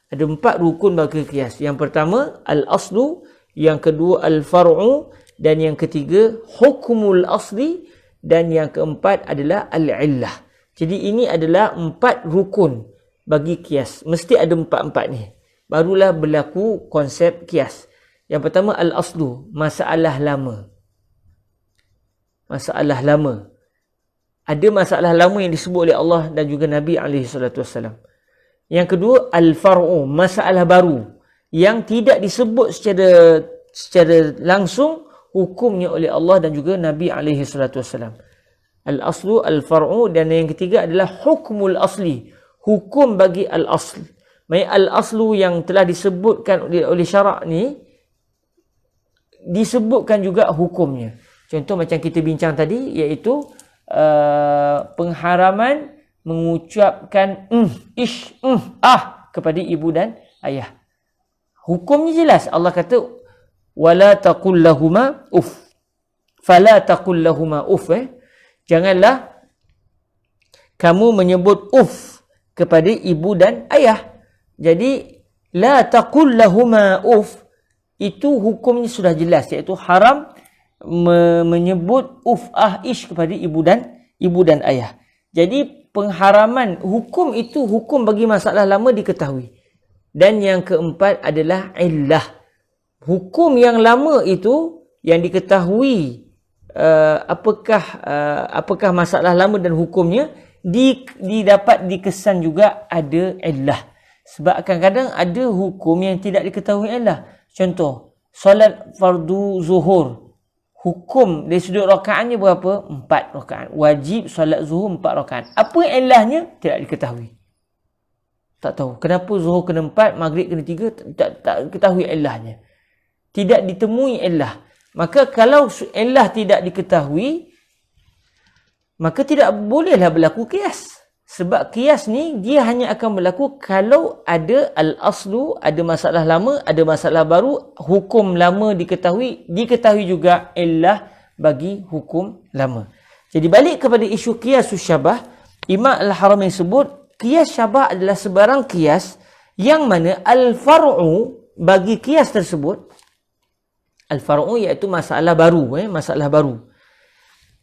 Ada 4 rukun bagi qiyas. Yang pertama al-aslu, yang kedua al-far'u, dan yang ketiga hukmul asli, dan yang keempat adalah al-illah. Jadi ini adalah 4 rukun bagi qiyas. Mesti ada 4 ni. Barulah berlaku konsep qiyas. Yang pertama al-aslu, masalah lama. Masalah lama. Ada masalah lama yang disebut oleh Allah dan juga Nabi SAW. Yang kedua al-far'u, masalah baru yang tidak disebut secara langsung hukumnya oleh Allah dan juga Nabi SAW. Al-aslu, al-far'u, dan yang ketiga adalah hukmul asli, hukum bagi al-asl. Maksudnya al-aslu yang telah disebutkan oleh syarak ni disebutkan juga hukumnya. Contoh macam kita bincang tadi, iaitu pengharaman mengucapkan kepada ibu dan ayah. Hukumnya jelas. Allah kata wala taqul lahuma uff. Fala taqul lahuma uff. Janganlah kamu menyebut uff kepada ibu dan ayah. Jadi la taqul lahuma uff, itu hukumnya sudah jelas, iaitu haram menyebut ish kepada ibu dan ayah. Jadi pengharaman, hukum itu hukum bagi masalah lama diketahui. Dan yang keempat adalah illah. Hukum yang lama itu yang diketahui apakah masalah lama dan hukumnya didapat dikesan juga ada illah. Sebab kadang-kadang ada hukum yang tidak diketahui illah. Contoh, solat fardu zuhur. Hukum dari sudut rakaatnya berapa? 4 rakaat. Wajib solat zuhur 4 rakaat. Apa ilahnya? Tidak diketahui. Tak tahu. Kenapa zuhur kena 4, maghrib kena 3? Tak ketahui ilahnya. Tidak ditemui ilah. Maka kalau ilah tidak diketahui, maka tidak bolehlah berlaku qiyas. Sebab qiyas ni dia hanya akan berlaku kalau ada al-aslu, ada masalah lama, ada masalah baru, hukum lama diketahui juga illah bagi hukum lama. Jadi balik kepada isu qiyasus syabah, Imam Al-Haramain sebut qiyas syabah adalah sebarang qiyas yang mana al-far'u bagi qiyas tersebut, al-far'u iaitu masalah baru, masalah baru.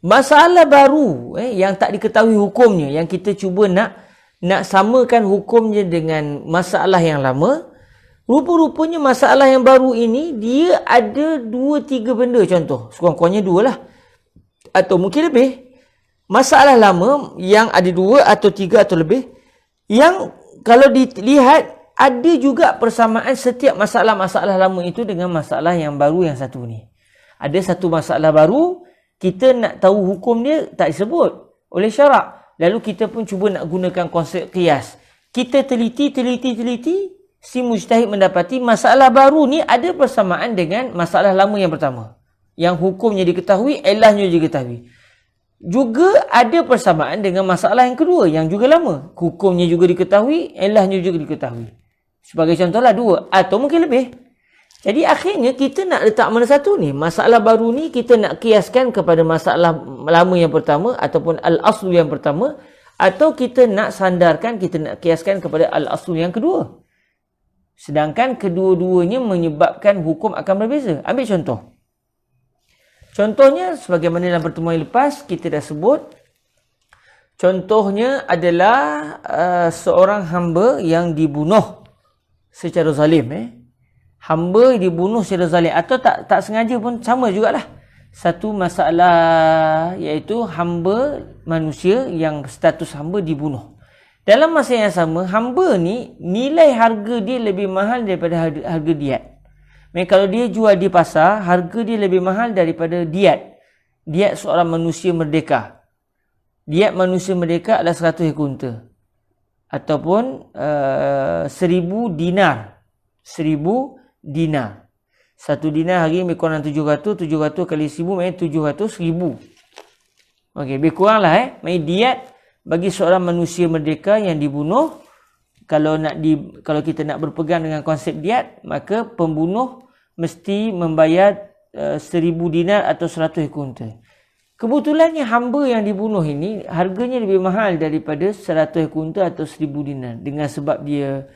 Masalah baru yang tak diketahui hukumnya, yang kita cuba nak samakan hukumnya dengan masalah yang lama. Rupa-rupanya masalah yang baru ini dia ada 2-3 benda, contoh sekurang-kurangnya 2 lah, atau mungkin lebih. Masalah lama yang ada 2 atau 3 atau lebih, yang kalau dilihat ada juga persamaan setiap masalah-masalah lama itu dengan masalah yang baru yang satu ni. Ada satu masalah baru, kita nak tahu hukum dia tak disebut oleh syarak. Lalu kita pun cuba nak gunakan konsep qiyas. Kita teliti, si mujtahid mendapati masalah baru ni ada persamaan dengan masalah lama yang pertama. Yang hukumnya diketahui, ilahnya diketahui. Juga ada persamaan dengan masalah yang kedua yang juga lama. Hukumnya juga diketahui, ilahnya juga diketahui. Sebagai contohlah 2 atau mungkin lebih. Jadi akhirnya kita nak letak mana satu ni? Masalah baru ni kita nak kiaskan kepada masalah lama yang pertama ataupun al-aslu yang pertama, atau kita nak sandarkan, kita nak kiaskan kepada al-aslu yang kedua. Sedangkan kedua-duanya menyebabkan hukum akan berbeza. Ambil contoh. Contohnya sebagaimana dalam pertemuan lepas kita dah sebut. Contohnya adalah seorang hamba yang dibunuh secara zalim. Hamba dibunuh secara zalim atau tak sengaja pun sama jugalah. Satu masalah iaitu hamba manusia yang status hamba dibunuh. Dalam masa yang sama, hamba ni nilai harga dia lebih mahal daripada harga diat. Maksudnya kalau dia jual di pasar, harga dia lebih mahal daripada diat. Diat seorang manusia merdeka. Diat manusia merdeka adalah 100 ekor unta. Ataupun 1000 dinar. 1000 dinar. 1 dinar hari lebih kurang 700. 700 kali 1000 maknanya 700 1000. Okey, lebih kurang lah Maksudnya diat bagi seorang manusia merdeka yang dibunuh, kalau kita nak berpegang dengan konsep diat, maka pembunuh mesti membayar 1000 dinar atau 100 ekor unta. Kebetulannya hamba yang dibunuh ini harganya lebih mahal daripada 100 ekor unta atau 1000 dinar, dengan sebab dia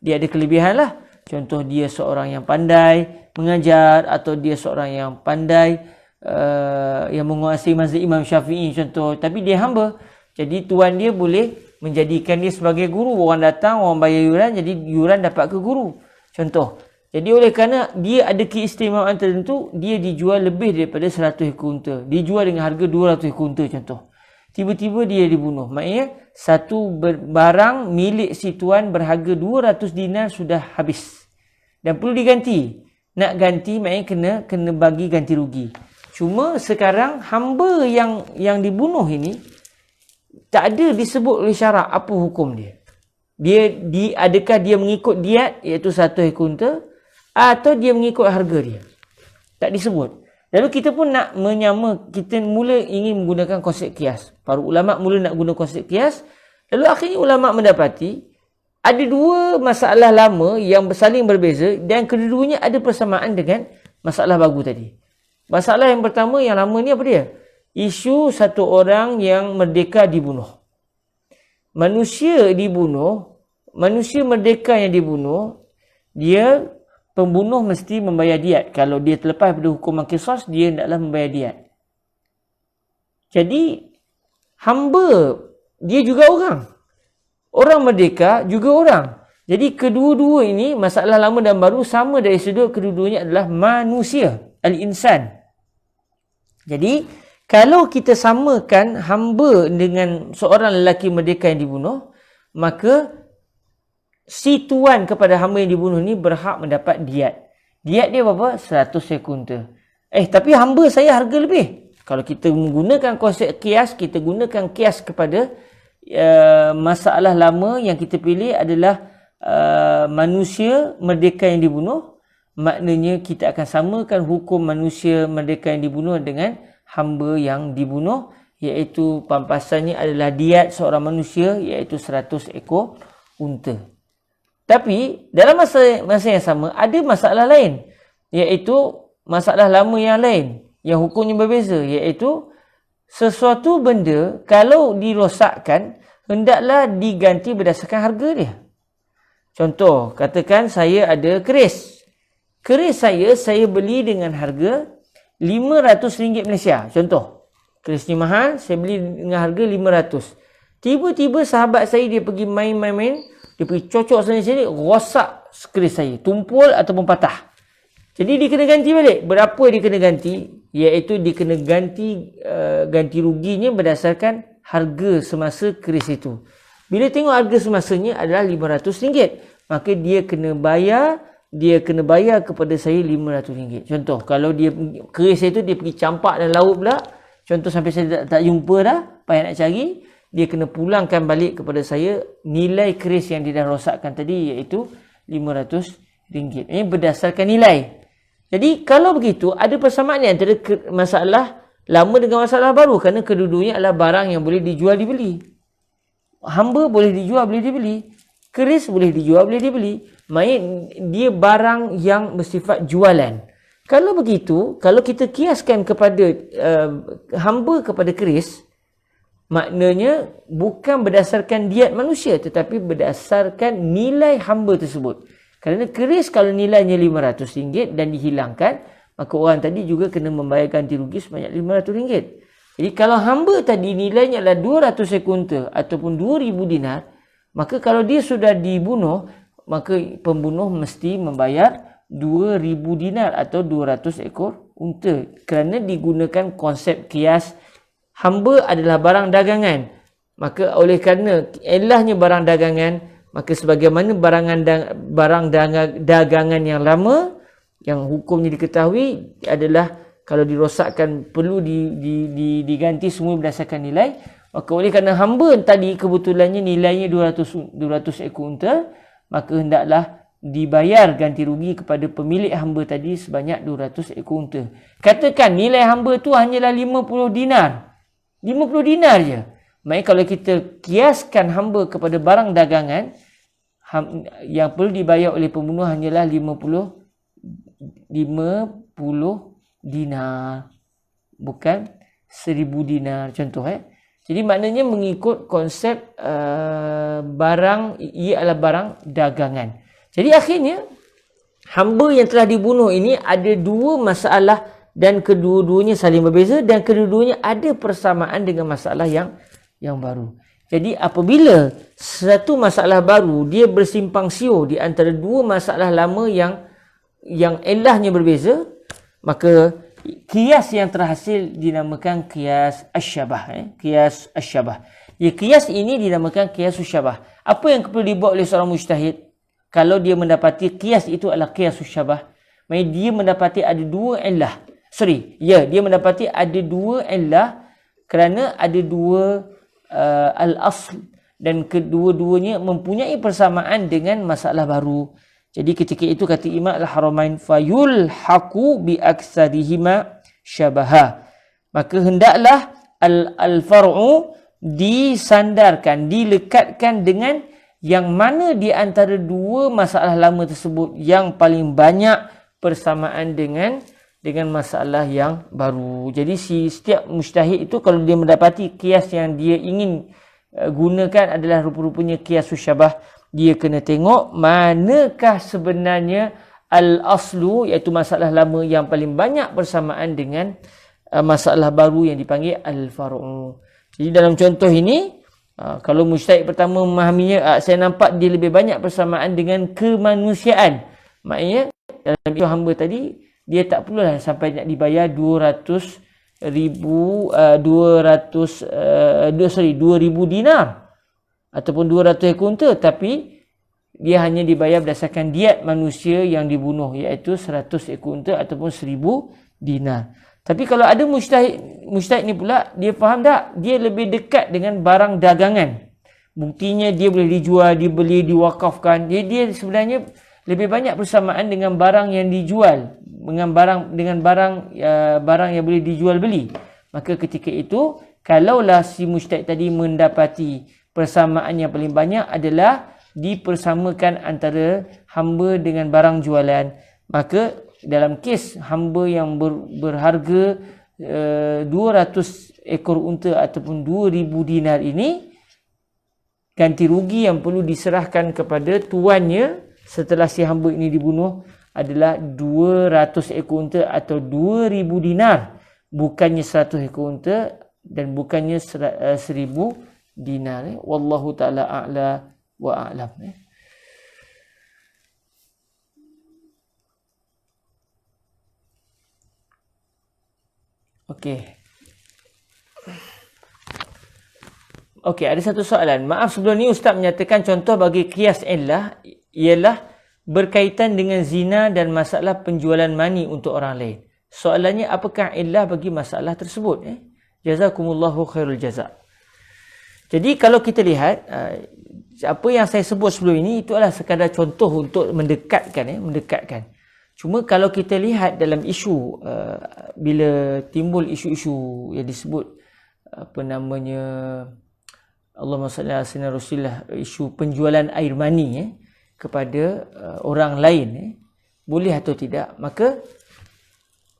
ada kelebihan lah. Contoh, dia seorang yang pandai mengajar, atau dia seorang yang pandai yang menguasai mazhab Imam Syafi'i contoh, tapi dia hamba. Jadi tuan dia boleh menjadikan dia sebagai guru. Orang datang, orang bayar yuran, jadi yuran dapat ke guru. Contoh. Jadi oleh kerana dia ada keistimewaan tertentu, dia dijual lebih daripada 100 ekor unta. Dijual dengan harga 200 ekor unta contoh. Tiba-tiba dia dibunuh. Maknanya satu barang milik si tuan berharga 200 dinar sudah habis. Dan perlu diganti. Nak ganti maknanya kena bagi ganti rugi. Cuma sekarang hamba yang dibunuh ini tak ada disebut oleh syarak apa hukum dia. Adakah dia mengikut diat iaitu 100 ekor unta, atau dia mengikut harga dia. Tak disebut. Lalu kita pun nak kita mula ingin menggunakan konsep kias. Para ulama mula nak guna konsep kias. Lalu akhirnya ulama mendapati ada dua masalah lama yang saling berbeza dan kedua-duanya ada persamaan dengan masalah baru tadi. Masalah yang pertama yang lama ni apa dia? Isu satu orang yang merdeka dibunuh. Manusia merdeka yang dibunuh, dia pembunuh mesti membayar diat. Kalau dia terlepas pada hukuman qisas, dia hendaklah membayar diat. Jadi hamba dia juga orang. Orang merdeka juga orang. Jadi kedua-dua ini masalah lama dan baru sama dari sudut kedua-duanya adalah manusia, al-insan. Jadi kalau kita samakan hamba dengan seorang lelaki merdeka yang dibunuh, maka si tuan kepada hamba yang dibunuh ni berhak mendapat diat. Diat dia berapa? 100 ekor unta. Tapi hamba saya harga lebih. Kalau kita menggunakan konsep kias, kita gunakan kias kepada masalah lama yang kita pilih adalah manusia merdeka yang dibunuh. Maknanya kita akan samakan hukum manusia merdeka yang dibunuh dengan hamba yang dibunuh, iaitu pampasannya adalah diat seorang manusia iaitu 100 ekor unta. Tapi dalam masa yang sama ada masalah lain, iaitu masalah lama yang lain yang hukumnya berbeza, iaitu sesuatu benda kalau dirosakkan hendaklah diganti berdasarkan harga dia. Contoh, katakan saya ada keris. Keris saya beli dengan harga RM500 Malaysia. Contoh, keris ni mahal, saya beli dengan harga 500. Tiba-tiba sahabat saya dia pergi main, dia pergi cocok sana-sini, rosak keris saya, tumpul ataupun patah. Jadi dia kena ganti balik. Berapa dia kena ganti? Iaitu dia kena ganti ruginya berdasarkan harga semasa keris itu. Bila tengok harga semasanya adalah RM500, maka dia kena bayar kepada saya RM500. Contoh, kalau dia keris itu dia pergi campak dalam laut pula, contoh sampai saya tak jumpa dah, payah nak cari, dia kena pulangkan balik kepada saya nilai keris yang dia dah rosakkan tadi, iaitu RM500. Ini berdasarkan nilai. Jadi kalau begitu ada persamaan antara masalah lama dengan masalah baru, kerana kedua-duanya adalah barang yang boleh dijual dibeli. Hamba boleh dijual, boleh dibeli. Keris boleh dijual, boleh dibeli. Maksudnya dia barang yang bersifat jualan. Kalau begitu, kalau kita kiaskan kepada hamba kepada keris, maknanya bukan berdasarkan diat manusia, tetapi berdasarkan nilai hamba tersebut. Kerana keris kalau nilainya RM500 dan dihilangkan, maka orang tadi juga kena membayar ganti rugi sebanyak RM500. Jadi kalau hamba tadi nilainya adalah 200 ekor unta ataupun 2000 dinar, maka kalau dia sudah dibunuh, maka pembunuh mesti membayar 2000 dinar atau 200 ekor unta. Kerana digunakan konsep kias, hamba adalah barang dagangan. Maka oleh kerana ilahnya barang dagangan, maka sebagaimana barang dagangan yang lama yang hukumnya diketahui adalah kalau dirosakkan perlu diganti semua berdasarkan nilai. Maka oleh kerana hamba tadi kebetulannya nilainya 200 ekor unta, maka hendaklah dibayar ganti rugi kepada pemilik hamba tadi sebanyak 200 ekor unta. Katakan nilai hamba tu hanyalah 50 dinar. 50 dinar je. Maksudnya kalau kita kiaskan hamba kepada barang dagangan, yang perlu dibayar oleh pembunuh hanyalah 50 dinar. Bukan 1000 dinar. Contoh Jadi maknanya mengikut konsep barang, ia adalah barang dagangan. Jadi akhirnya hamba yang telah dibunuh ini ada dua masalah dan kedua-duanya saling berbeza dan kedua-duanya ada persamaan dengan masalah yang baru. Jadi apabila satu masalah baru dia bersimpang siur di antara dua masalah lama yang ilahnya berbeza, maka kias yang terhasil dinamakan kias asyabah. Kias asyabah. Kias ini dinamakan kias asyabah. Apa yang perlu dibuat oleh seorang mujtahid? Kalau dia mendapati kias itu adalah kias asyabah, maksudnya dia mendapati ada dua ilah. Dia mendapati ada dua ilah kerana ada dua al-asl dan kedua-duanya mempunyai persamaan dengan masalah baru. Jadi ketika itu kata Imam Al-Haramain, fayulhaqu bi aktsarihima syabaha. Maka hendaklah al-far'u disandarkan, dilekatkan dengan yang mana di antara dua masalah lama tersebut yang paling banyak persamaan dengan masalah yang baru. Jadi setiap mujtahid itu kalau dia mendapati kias yang dia ingin gunakan adalah rupa-rupanya kias syabah, dia kena tengok manakah sebenarnya al-aslu, iaitu masalah lama yang paling banyak persamaan dengan masalah baru yang dipanggil al-far'u. Jadi dalam contoh ini, kalau mujtahid pertama memahaminya, saya nampak dia lebih banyak persamaan dengan kemanusiaan. Maknanya dalam itu hamba tadi, dia tak perlulah sampai nak dibayar 2,000 dinar ataupun 200 ekor unta, tapi dia hanya dibayar berdasarkan diat manusia yang dibunuh, iaitu 100 ekor unta ataupun 1,000 dinar. Tapi kalau ada mujtahid ni pula, dia faham tak? Dia lebih dekat dengan barang dagangan. Buktinya dia boleh dijual, dibeli, diwakafkan. Jadi dia sebenarnya lebih banyak persamaan dengan barang yang dijual, dengan barang yang boleh dijual beli. Maka ketika itu, kalaulah si mujtahid tadi mendapati persamaan yang paling banyak adalah dipersamakan antara hamba dengan barang jualan, maka dalam kes hamba yang berharga 200 ekor unta ataupun 2,000 dinar ini, ganti rugi yang perlu diserahkan kepada tuannya setelah si hamba ini dibunuh adalah 200 ekor unta atau 2,000 dinar, bukannya 100 ekor unta dan bukannya 1,000 dinar. Wallahu ta'ala a'la wa a'lam. Okey, ada satu soalan. Maaf sebelum ni Ustaz menyatakan contoh bagi qiyas illah ialah berkaitan dengan zina dan masalah penjualan mani untuk orang lain. Soalannya, apakah illah bagi masalah tersebut? Jazakumullahu khairul jazak. Jadi kalau kita lihat, apa yang saya sebut sebelum ini itu adalah sekadar contoh untuk mendekatkan. Cuma kalau kita lihat dalam isu, bila timbul isu-isu yang disebut Allahumma salli ala sayyidina Rasulullah, isu penjualan air mani kepada orang lain, boleh atau tidak, maka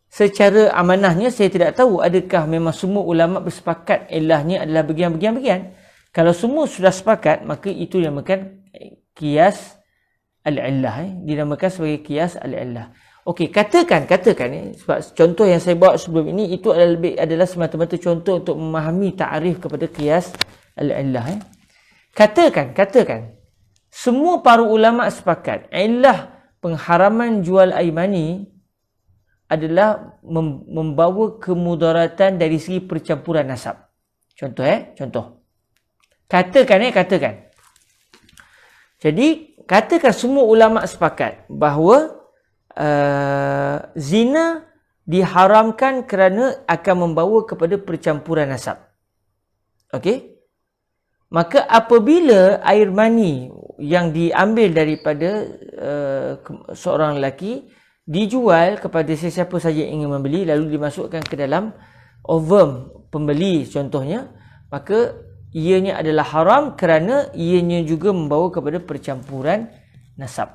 secara amanahnya saya tidak tahu adakah memang semua ulama bersepakat ilahnya adalah bagian-bagian. Kalau semua sudah sepakat, maka itu dinamakan qiyas al-illah, dinamakan sebagai qiyas al-illah. Okey, katakan sebab contoh yang saya bawa sebelum ini itu adalah semata-mata contoh untuk memahami ta'rif kepada qiyas al-illah. Katakan semua para ulama sepakat illah pengharaman jual air mani adalah membawa kemudaratan dari segi percampuran nasab. Contoh. Katakan. Jadi, katakan semua ulama sepakat bahawa zina diharamkan kerana akan membawa kepada percampuran nasab. Okey? Maka apabila air mani yang diambil daripada seorang lelaki dijual kepada sesiapa saja yang ingin membeli, lalu dimasukkan ke dalam ovum pembeli contohnya, maka ianya adalah haram kerana ianya juga membawa kepada percampuran nasab.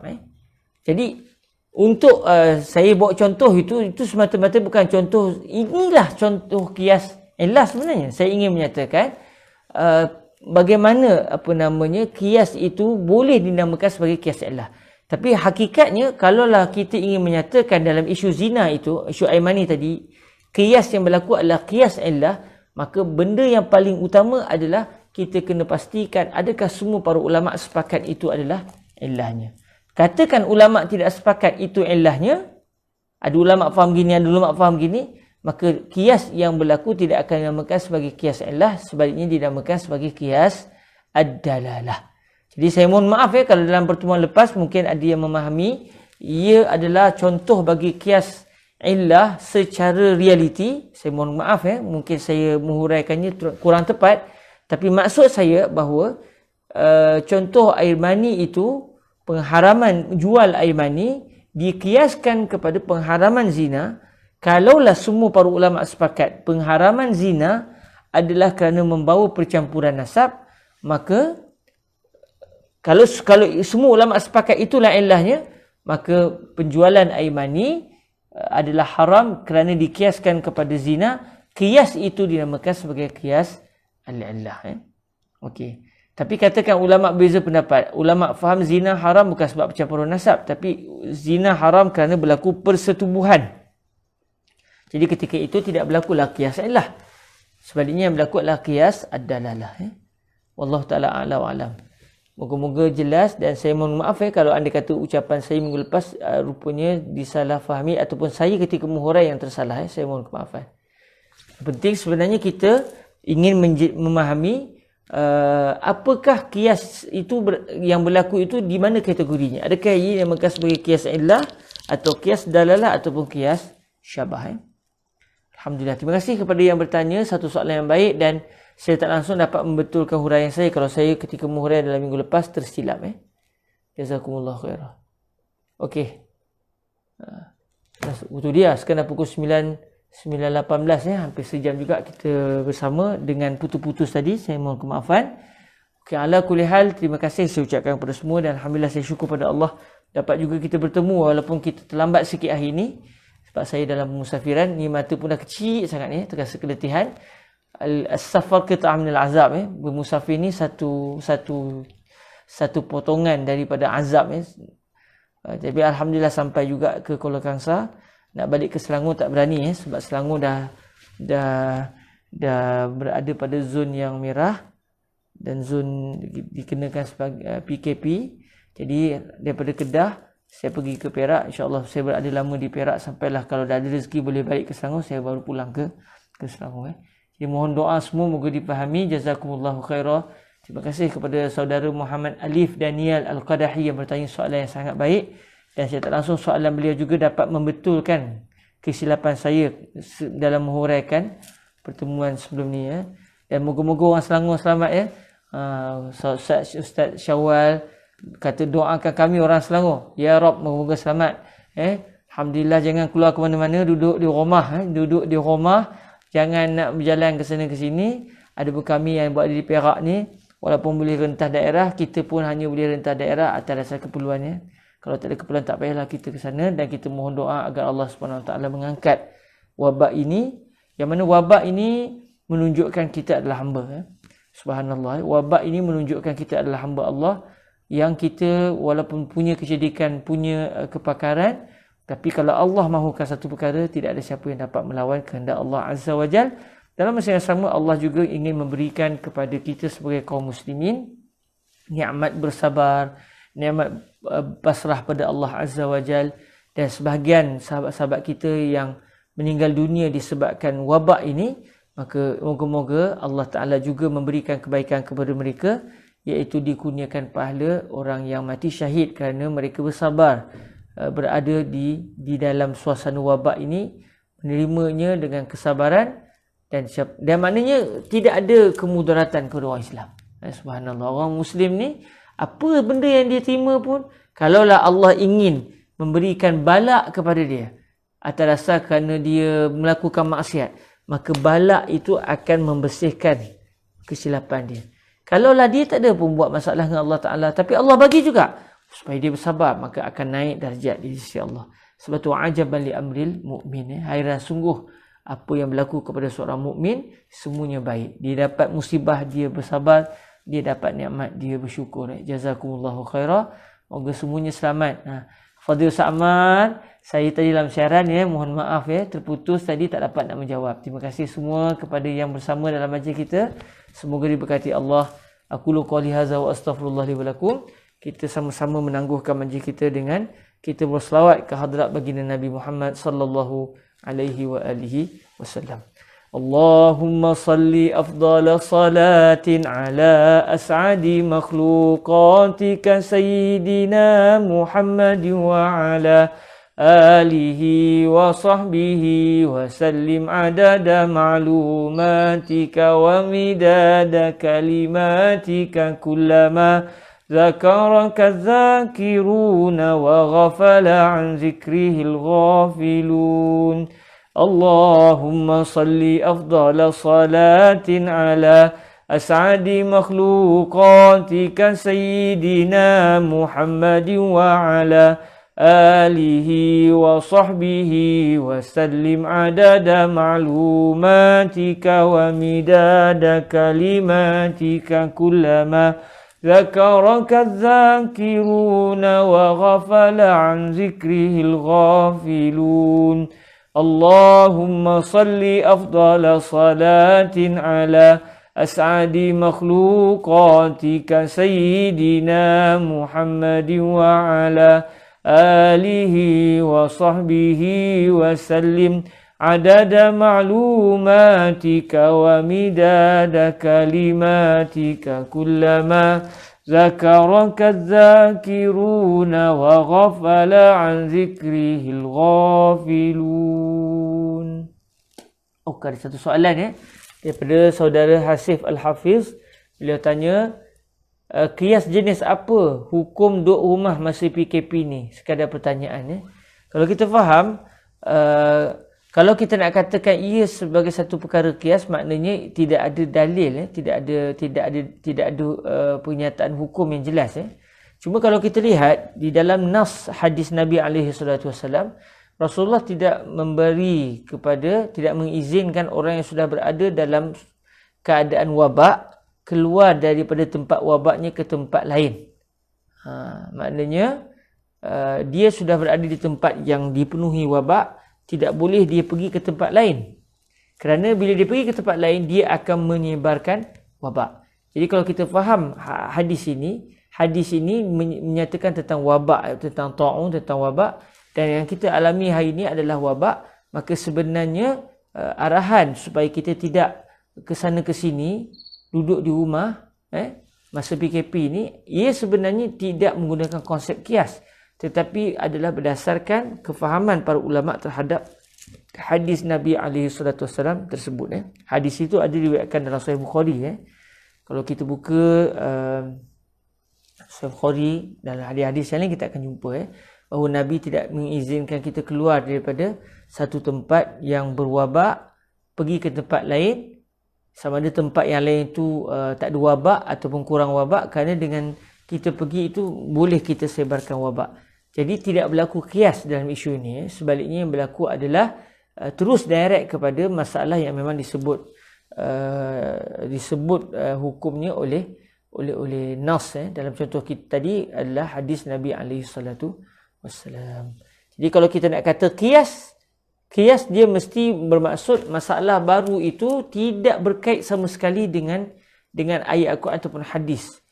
Jadi untuk saya bawa contoh itu semata-mata bukan contoh, inilah contoh kias illah sebenarnya. Saya ingin menyatakan bagaimana kias itu boleh dinamakan sebagai kias illah. Tapi hakikatnya kalaulah kita ingin menyatakan dalam isu zina itu, isu air mani tadi, kias yang berlaku adalah kias illah, maka benda yang paling utama adalah kita kena pastikan adakah semua para ulama sepakat itu adalah illahnya. Katakan ulama tidak sepakat itu illahnya, ada ulama faham gini, ada ulama faham gini, maka kias yang berlaku tidak akan dinamakan sebagai kias illah, sebaliknya dinamakan sebagai kias ad-dalalah. Jadi saya mohon maaf kalau dalam pertemuan lepas mungkin ada yang memahami ia adalah contoh bagi kias illah secara realiti. Saya mohon maaf mungkin saya menghuraikannya kurang tepat, tapi maksud saya bahawa contoh air mani itu, pengharaman jual air mani dikiaskan kepada pengharaman zina. Kalaulah semua para ulama sepakat pengharaman zina adalah kerana membawa percampuran nasab, maka kalau semua ulama sepakat itulah illahnya, maka penjualan air mani adalah haram kerana dikiaskan kepada zina. Kias itu dinamakan sebagai kias al-illah. Okey. Tapi katakan ulama beza pendapat. Ulama faham zina haram bukan sebab percampuran nasab, tapi zina haram kerana berlaku persetubuhan. Jadi ketika itu tidak berlakulah qiyas illah. Sebaliknya yang berlaku adalah qiyas ad-dalalah. Wallahu taala a'la wa alam. Moga-moga jelas, dan saya mohon maaf kalau anda kata ucapan saya minggu lepas rupanya disalahfahami ataupun saya ketika menghurai yang tersalah. Saya mohon kemaafan. Penting sebenarnya kita ingin memahami apakah kias itu yang berlaku itu di mana kategorinya. Adakah ia yang dinamakan sebagai kias illah atau kias dalalah ataupun kias syabah. Alhamdulillah. Terima kasih kepada yang bertanya, satu soalan yang baik, dan saya tak langsung dapat membetulkan huraian saya kalau saya ketika menghurai dalam minggu lepas tersilap. Jazakumullah khairah. Okey. Itu dia. Sekarang dah pukul 9.18 hampir sejam juga kita bersama dengan putus-putus tadi. Saya mohon kemaafan. Okey, ala kulli hal, terima kasih saya ucapkan kepada semua, dan alhamdulillah saya syukur pada Allah dapat juga kita bertemu walaupun kita terlambat sikit hari ini. Sebab saya dalam musafiran, ni mata pun dah kecil sangat ni, terasa keletihan. As-safar qita'ah minal azab. Bermusafir ni satu potongan daripada azab. Jadi alhamdulillah sampai juga ke Kuala Kangsar. Nak balik ke Selangor tak berani sebab Selangor dah berada pada zon yang merah dan zon dikenakan sebagai PKP. Jadi daripada Kedah saya pergi ke Perak, insya-Allah saya berada lama di Perak sampailah kalau dah ada rezeki boleh balik ke Selangor, saya baru pulang ke Selangor. Jadi mohon doa semua moga dipahami. Jazakumullahu khairah. Terima kasih kepada saudara Muhammad Alif Daniel Al-Qadahi yang bertanya soalan yang sangat baik, dan saya tak langsung soalan beliau juga dapat membetulkan kesilapan saya dalam menghuraikan pertemuan sebelum ni. Dan moga-moga orang Selangor selamat Ustaz Syawal kata doakan kami orang Selangor, ya Rabb, moga-moga selamat. Alhamdulillah, jangan keluar ke mana-mana, duduk di rumah, jangan nak berjalan ke sana ke sini. Ada pun kami yang buat di Perak ni, walaupun boleh rentah daerah, kita pun hanya boleh rentah daerah atas dasar keperluannya. Kalau tak ada keperluan tak payahlah kita ke sana, dan kita mohon doa agar Allah Subhanahu Wa Taala mengangkat wabak ini, yang mana wabak ini menunjukkan kita adalah hamba. Subhanallah, wabak ini menunjukkan kita adalah hamba Allah, yang kita walaupun punya kecerdikan, punya kepakaran, tapi kalau Allah mahukan satu perkara, tidak ada siapa yang dapat melawan kehendak Allah Azza wa Jal. Dalam masa yang sama, Allah juga ingin memberikan kepada kita sebagai kaum muslimin nikmat bersabar, nikmat pasrah pada Allah Azza wa Jal. Dan sebahagian sahabat-sahabat kita yang meninggal dunia disebabkan wabak ini, Maka moga-moga Allah Ta'ala juga memberikan kebaikan kepada mereka, iaitu dikurniakan pahala orang yang mati syahid kerana mereka bersabar berada di dalam suasana wabak ini, menerimanya dengan kesabaran dan maknanya tidak ada kemudaratan kepada orang Islam. Subhanallah, orang Muslim ni apa benda yang dia terima pun, kalaulah Allah ingin memberikan balak kepada dia atas dasar kerana dia melakukan maksiat, maka balak itu akan membersihkan kesilapan dia. Kalaulah dia tak ada pun buat masalah dengan Allah Ta'ala, tapi Allah bagi juga supaya dia bersabar, maka akan naik darjat di sisi Allah. Sebab tu ajaban li amril mu'min, hairan sungguh apa yang berlaku kepada seorang mukmin, semuanya baik. Dia dapat musibah, dia bersabar, dia dapat nikmat, dia bersyukur. Jazakumullahu khairah. Moga semuanya selamat. Fadil Sa'man, saya tadi dalam siaran mohon maaf terputus tadi, tak dapat nak menjawab. Terima kasih semua kepada yang bersama dalam majlis kita. Semoga diberkati Allah. Aku lu qouli hadza wa astaghfirullah li wa lakum. Kita sama-sama menangguhkan majlis kita dengan kita berselawat ke hadrat baginda Nabi Muhammad sallallahu alaihi wa alihi wasallam. Allahumma salli afdala salatin ala as'adi makhluqatika sayyidina Muhammad wa ala alihi wa sahbihi wa sallim adada ma'lumatika wa midada kalimatika kullama ذكرك الذاكرون وغفل عن ذكره الغافلون. اللهم صل أفضل صلاة على أسعد مخلوقاتك سيدنا محمد وعلى آله وصحبه وسلم عدد معلوماتك ومداد كلماتك كلما ذكرك الذاكرون وغفل عن ذكره الغافلون. اللهم صل أفضل صلاة على أسعد مخلوقاتك سيدنا محمد وعلى آله وصحبه وسلم عدد معلوماتك ومداد كلماتك كلما ذكرك الذاكرون وغفل عن ذكره الغافلون. Ada satu soalan daripada saudara Hasif Al-Hafiz. Beliau tanya, kias jenis apa hukum duduk rumah masa PKP ni? Sekadar pertanyaan. Kalau kita faham, kalau kita nak katakan ia sebagai satu perkara kias, maknanya tidak ada dalil, tidak ada pernyataan hukum yang jelas. Cuma kalau kita lihat di dalam nas hadis Nabi alaihi salatu wasallam, Rasulullah tidak mengizinkan orang yang sudah berada dalam keadaan wabak keluar daripada tempat wabaknya ke tempat lain. Maknanya dia sudah berada di tempat yang dipenuhi wabak, tidak boleh dia pergi ke tempat lain. Kerana bila dia pergi ke tempat lain, dia akan menyebarkan wabak. Jadi kalau kita faham hadis ini menyatakan tentang wabak, tentang ta'un, tentang wabak. Dan yang kita alami hari ini adalah wabak. Maka sebenarnya arahan supaya kita tidak ke sana ke sini, duduk di rumah masa PKP ini, ia sebenarnya tidak menggunakan konsep kias, tetapi adalah berdasarkan kefahaman para ulama terhadap hadis Nabi SAW tersebut. Hadis itu ada diriwayatkan dalam Sahih Bukhari. Kalau kita buka Sahih Bukhari, dalam hadis-hadis yang lain kita akan jumpa bahawa Nabi tidak mengizinkan kita keluar daripada satu tempat yang berwabak pergi ke tempat lain, sama ada tempat yang lain itu tak ada wabak ataupun kurang wabak, kerana dengan kita pergi itu boleh kita sebarkan wabak. Jadi tidak berlaku kias dalam isu ini. Sebaliknya yang berlaku adalah terus direct kepada masalah yang memang disebut hukumnya oleh nas. Dalam contoh kita tadi adalah hadis Nabi alaihi salatu wassalam. Jadi kalau kita nak kata kias dia mesti bermaksud masalah baru itu tidak berkait sama sekali dengan ayat Al-Quran ataupun hadis.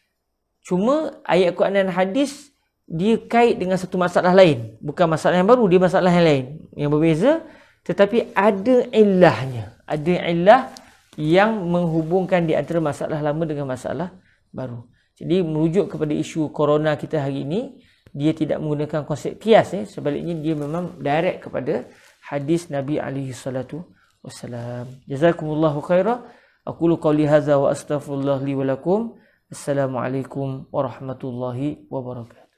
Cuma ayat Al-Quran dan hadis dia kait dengan satu masalah lain. Bukan masalah yang baru, dia masalah yang lain yang berbeza, tetapi ada illahnya. Ada illah yang menghubungkan di antara masalah lama dengan masalah baru. Jadi merujuk kepada isu corona kita hari ini, dia tidak menggunakan konsep kias. Sebaliknya dia memang direct kepada hadis Nabi alaihi salatu wassalam. Jazakumullahu khairah. Aqulu qawli hadza wa astaghfirullah li wa lakum. Assalamualaikum warahmatullahi wabarakatuh.